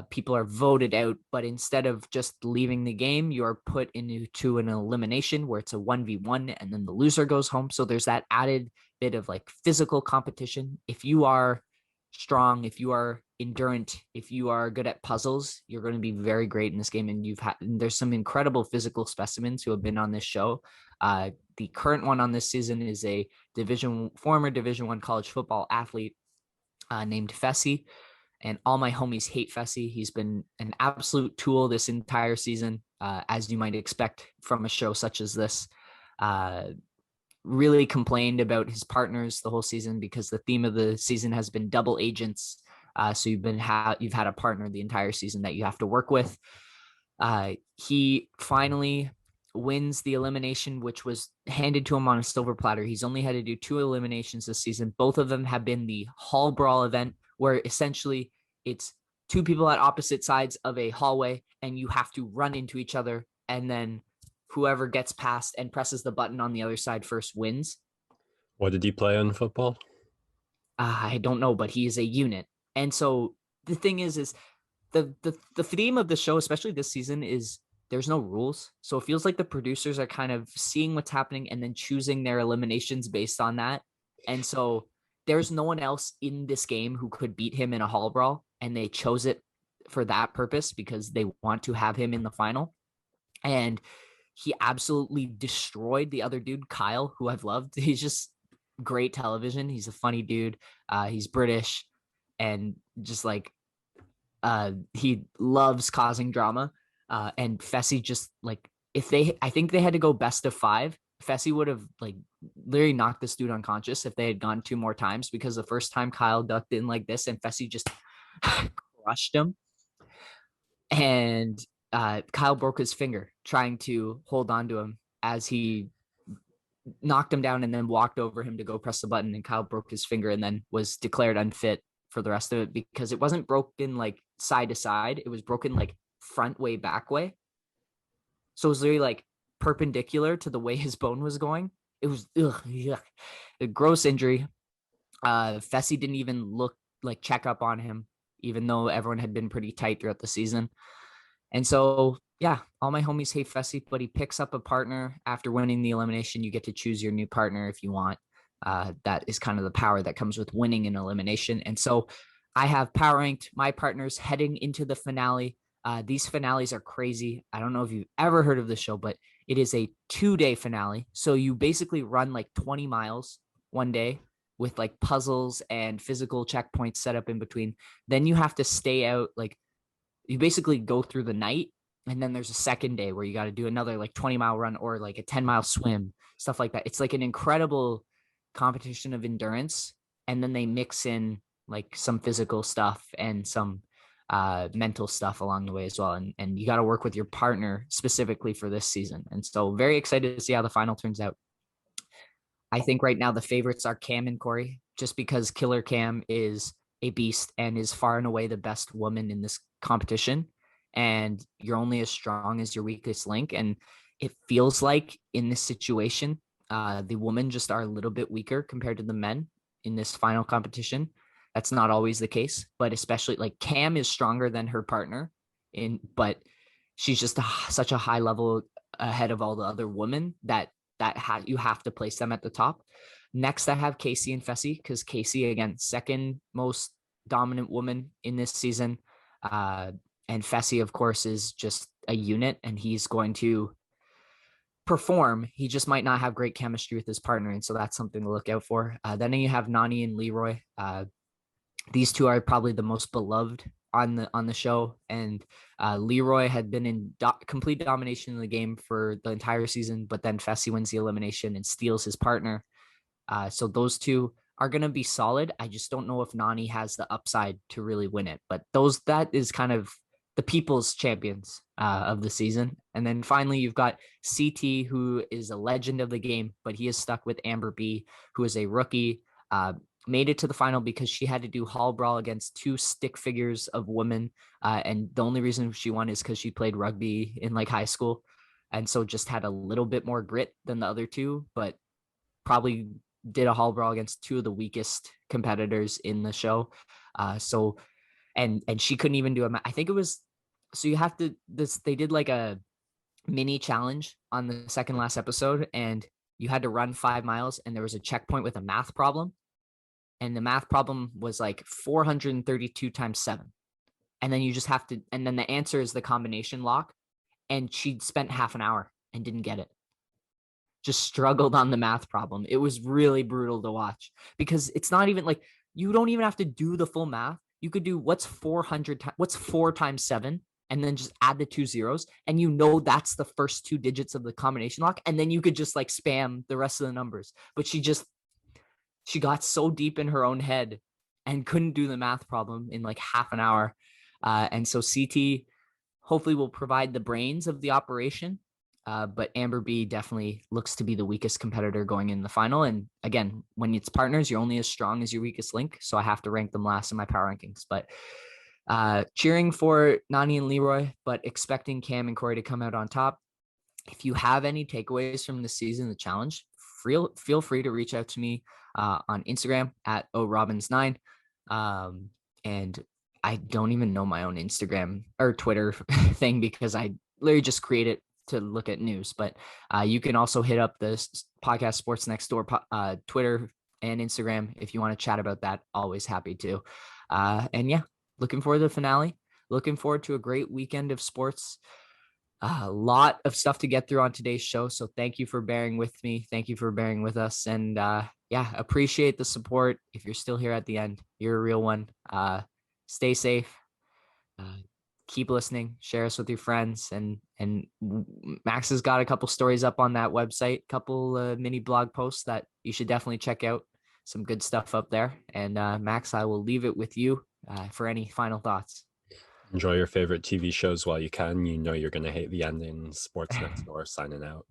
Speaker 1: People are voted out, but instead of just leaving the game, you are put into an elimination where it's a 1v1 and then the loser goes home. So there's that added bit of like physical competition. If you are strong, if you are endurant, if you are good at puzzles, you're going to be very great in this game. And there's some incredible physical specimens who have been on this show. The current one on this season is a former Division I college football athlete named Fessy. And all my homies hate Fessy. He's been an absolute tool this entire season, as you might expect from a show such as this. Really complained about his partners the whole season because the theme of the season has been double agents. So you've had a partner the entire season that you have to work with. He finally wins the elimination, which was handed to him on a silver platter. He's only had to do 2 eliminations this season. Both of them have been the hall brawl event, where essentially it's 2 people at opposite sides of a hallway and you have to run into each other, and then whoever gets past and presses the button on the other side first wins.
Speaker 2: What did he play in football?
Speaker 1: I don't know, but he is a unit. And so the thing is the theme of the show, especially this season, is there's no rules. So it feels like the producers are kind of seeing what's happening and then choosing their eliminations based on that. And so there's no one else in this game who could beat him in a hall brawl, and they chose it for that purpose because they want to have him in the final. And he absolutely destroyed the other dude, Kyle, who I've loved. He's just great television. He's a funny dude. He's British and just like he loves causing drama. And Fessy just like, I think they had to go best of 5. Fessy would have like literally knocked this dude unconscious if they had gone 2 more times, because the first time Kyle ducked in like this and Fessy just crushed him. And Kyle broke his finger trying to hold on to him as he knocked him down and then walked over him to go press the button, and Kyle broke his finger and then was declared unfit for the rest of it because it wasn't broken like side to side. It was broken like front way, back way. So it was literally like perpendicular to the way his bone was going. It was a gross injury. Fessy didn't even look like check up on him, even though everyone had been pretty tight throughout the season. And so, yeah, all my homies hate Fessy, but he picks up a partner after winning the elimination. You get to choose your new partner if you want. That is kind of the power that comes with winning an elimination. And so I have power ranked my partners heading into the finale. These finales are crazy. I don't know if you've ever heard of the show, but it is a 2-day finale. So you basically run like 20 miles one day with like puzzles and physical checkpoints set up in between. Then you have to stay out, like you basically go through the night, and then there's a second day where you got to do another like 20-mile run or like a 10-mile swim, stuff like that. It's like an incredible competition of endurance. And then they mix in like some physical stuff and some mental stuff along the way as well. And you got to work with your partner specifically for this season. And so very excited to see how the final turns out. I think right now the favorites are Cam and Corey, just because Killer Cam is a beast and is far and away the best woman in this competition. And you're only as strong as your weakest link. And it feels like in this situation, the women just are a little bit weaker compared to the men in this final competition. That's not always the case, but especially like Cam is stronger than her partner but she's just such a high level ahead of all the other women that you have to place them at the top. Next, I have Casey and Fessy, because Casey, again, second most dominant woman in this season. And Fessy, of course, is just a unit, and he's going to perform. He just might not have great chemistry with his partner, and so that's something to look out for. Then you have Nani and Leroy. These two are probably the most beloved on the show, and Leroy had been in complete domination in the game for the entire season, but then Fessy wins the elimination and steals his partner. So those two are going to be solid. I just don't know if Nani has the upside to really win it, but that is kind of the people's champions of the season. And then finally, you've got CT, who is a legend of the game, but he is stuck with Amber B, who is a rookie. Made it to the final because she had to do hall brawl against 2 stick figures of women. And the only reason she won is because she played rugby in like high school. And so just had a little bit more grit than the other 2, but probably did a hall brawl against 2 of the weakest competitors in the show. And she couldn't even do I think it was, so you have to, they did like a mini challenge on the second last episode, and you had to run 5 miles, and there was a checkpoint with a math problem. And the math problem was like 432 times 7. And then you just have to, and then the answer is the combination lock. And she spent half an hour and didn't get it. Just struggled on the math problem. It was really brutal to watch, because it's not even like, you don't even have to do the full math. You could do what's 4 times 7, and then just add the 2 zeros. And that's the first 2 digits of the combination lock. And then you could just like spam the rest of the numbers. But she got so deep in her own head and couldn't do the math problem in like half an hour. And so CT hopefully will provide the brains of the operation. But Amber B definitely looks to be the weakest competitor going in the final. And again, when it's partners, you're only as strong as your weakest link. So I have to rank them last in my power rankings. But cheering for Nani and Leroy, but expecting Cam and Corey to come out on top. If you have any takeaways from the season, the challenge, feel free to reach out to me on Instagram at orobbins9. And I don't even know my own Instagram or Twitter thing because I literally just create it to look at news. But you can also hit up the podcast Sports Next Door Twitter and Instagram if you want to chat about that. Always happy to. And yeah, looking forward to the finale. Looking forward to a great weekend of sports. A lot of stuff to get through on today's show. So thank you for bearing with me. Thank you for bearing with us. And yeah, appreciate the support. If you're still here at the end, you're a real one. Stay safe. Keep listening. Share us with your friends. And Max has got a couple stories up on that website, couple mini blog posts that you should definitely check out. Some good stuff up there. And Max, I will leave it with you for any final thoughts.
Speaker 2: Enjoy your favorite TV shows while you can. You know you're going to hate the ending. Sports Next Door signing out.